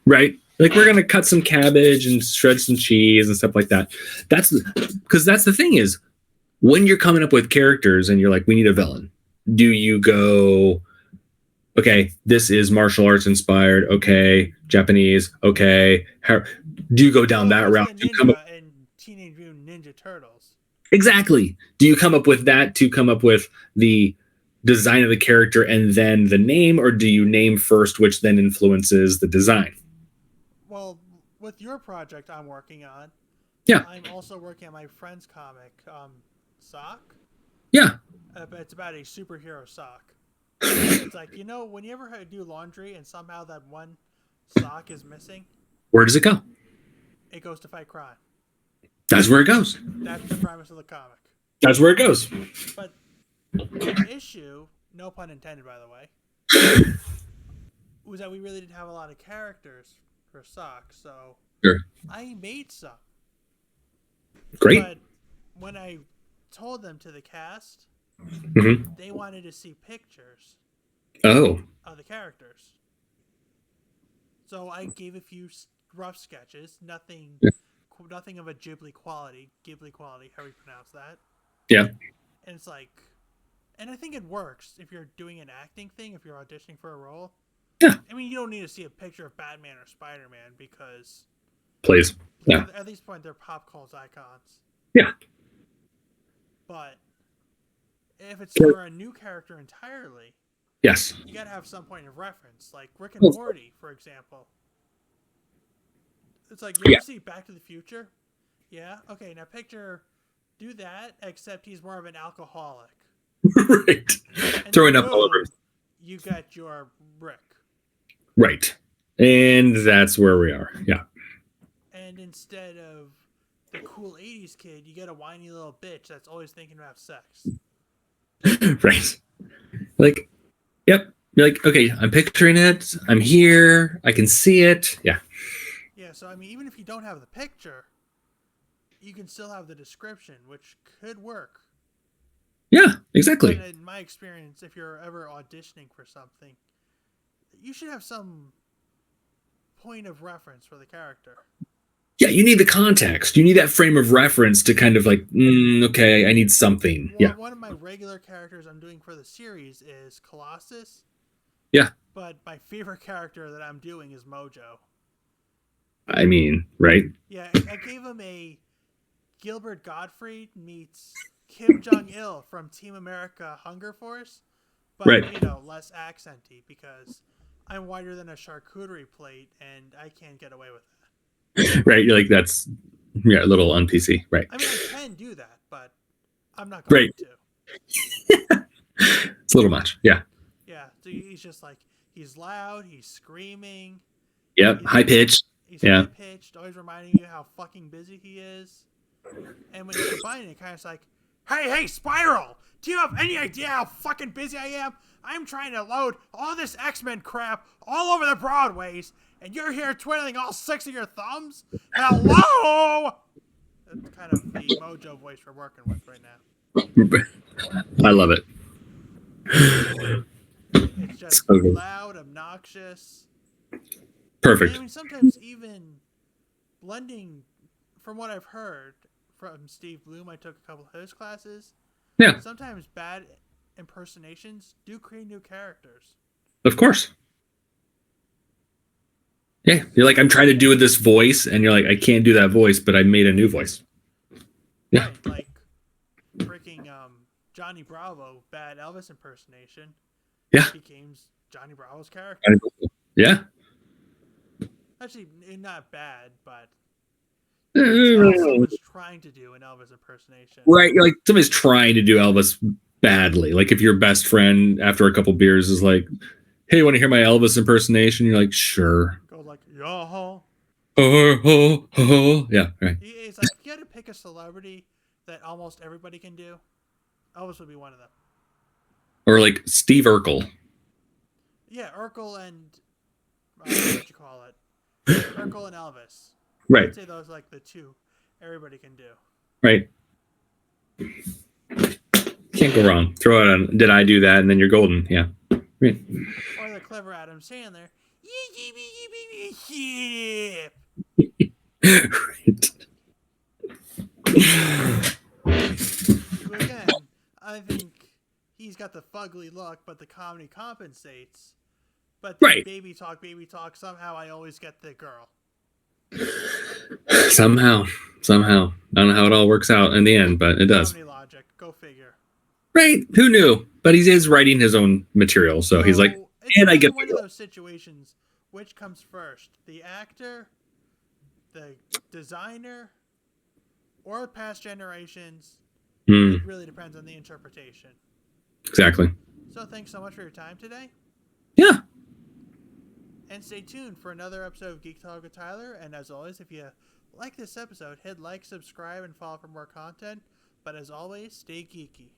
right? Like, we're gonna cut some cabbage and shred some cheese and stuff like that. That's because that's the thing is, when you're coming up with characters and you're like, we need a villain. Do you go, okay, this is martial arts inspired. Okay, Japanese. Okay, do you go down that route? Do you come up, and Teenage Mutant Ninja Turtles. exactly. Do you come up with that to come up with the design of the character and then the name, or do you name first, which then influences the design? Well, with your project I'm working on, Yeah. I'm also working on my friend's comic, Sock. Yeah. But it's about a superhero sock. It's like, when you ever do laundry and somehow that one sock is missing, Where does it go? it goes to fight crime. That's where it goes. That's the premise of the comic. That's where it goes. But the issue, no pun intended, by the way, was that we really didn't have a lot of characters for Sock, so Sure. I made some. Great. But when I told them to the cast, Mhm. they wanted to see pictures Oh, of the characters. So I gave a few rough sketches, nothing nothing of a Ghibli quality, how you pronounce that. yeah. And it's like, And I think it works if you're doing an acting thing, if you're auditioning for a role. Yeah. I mean, you don't need to see a picture of Batman or Spider-Man because Please. Yeah. at this point they're pop culture icons. Yeah. But if it's for a new character entirely, Yes. you gotta have some point of reference, like Rick and Well, Morty, for example. It's like, you ever see Back to the Future? Yeah? Okay, now do that, except he's more of an alcoholic. Right. And Throwing then up all over. boom, you got your Rick. Right. And that's where we are. Yeah. And instead of the cool 80s kid, you get a whiny little bitch that's always thinking about sex. Right. Like, yep. You're like, okay, I'm picturing it. I'm here. I can see it. Yeah. Yeah, so I mean, even if you don't have the picture, you can still have the description, which could work. Yeah, exactly. But in my experience, if you're ever auditioning for something, you should have some point of reference for the character. Yeah, you need the context. You need that frame of reference to kind of like, okay, I need something. Yeah. One of my regular characters I'm doing for the series is Colossus. Yeah. But my favorite character that I'm doing is Mojo. I mean, right? Yeah, I gave him a Gilbert Gottfried meets Kim Jong-il from Team America Hunger Force, but, Right. you know, less accenty because I'm wider than a charcuterie plate and I can't get away with that. Right. You're like, that's a little on PC. Right. I mean, I can do that, but I'm not going Right. to. It's a little much. Yeah. Yeah, so he's just like, he's loud, he's screaming. Yep. High pitch. He's Yeah. high pitched, always reminding you how fucking busy he is. And when you combine it, kind of like, hey, Spiral! Do you have any idea how fucking busy I am? I'm trying to load all this X-Men crap all over the Broadways, and you're here twiddling all 6 of your thumbs? Hello! That's kind of the Mojo voice we're working with right now. I love it. It's just So good. loud, obnoxious. Perfect. I mean, sometimes even blending, from what I've heard from Steve Bloom, I took a couple of his classes. Yeah. Sometimes bad impersonations do create new characters. Of course. Yeah. You're like, I'm trying to do this voice, and you're like, I can't do that voice, but I made a new voice. Yeah. Right, like freaking Johnny Bravo, bad Elvis impersonation. Yeah. Became Johnny Bravo's character. Yeah. Actually, not bad, but Right. someone's trying to do an Elvis impersonation. You're like, somebody's trying to do Elvis badly. Like if your best friend after a couple beers is like, hey, you want to hear my Elvis impersonation? You're like, sure. Go like, yo. Yeah, right. It's like, you got to pick a celebrity that almost everybody can do. Elvis would be one of them. Or like Steve Urkel. Yeah, Urkel and what you call it? Urkel and Elvis. Right. I'd say those are like the two everybody can do. Right. Can't go wrong. Throw it on. Did I do that? And then you're golden. Yeah. Right. Or the clever Adam Sandler. Yeah. Right. But again, I think he's got the fugly look, but the comedy compensates. But the Right. baby talk, somehow I always get the girl. Somehow. I don't know how it all works out in the end, but it does. Comedy logic. Go figure. Right. Who knew? But he is writing his own material. So he's like, it's and I get one the of girl. those situations. Which comes first, the actor, the designer, or past generations? It really depends on the interpretation. Exactly. So thanks so much for your time today. Yeah. And stay tuned for another episode of Geek Talk with Tyler. And as always, if you like this episode, hit like, subscribe, and follow for more content. But as always, stay geeky.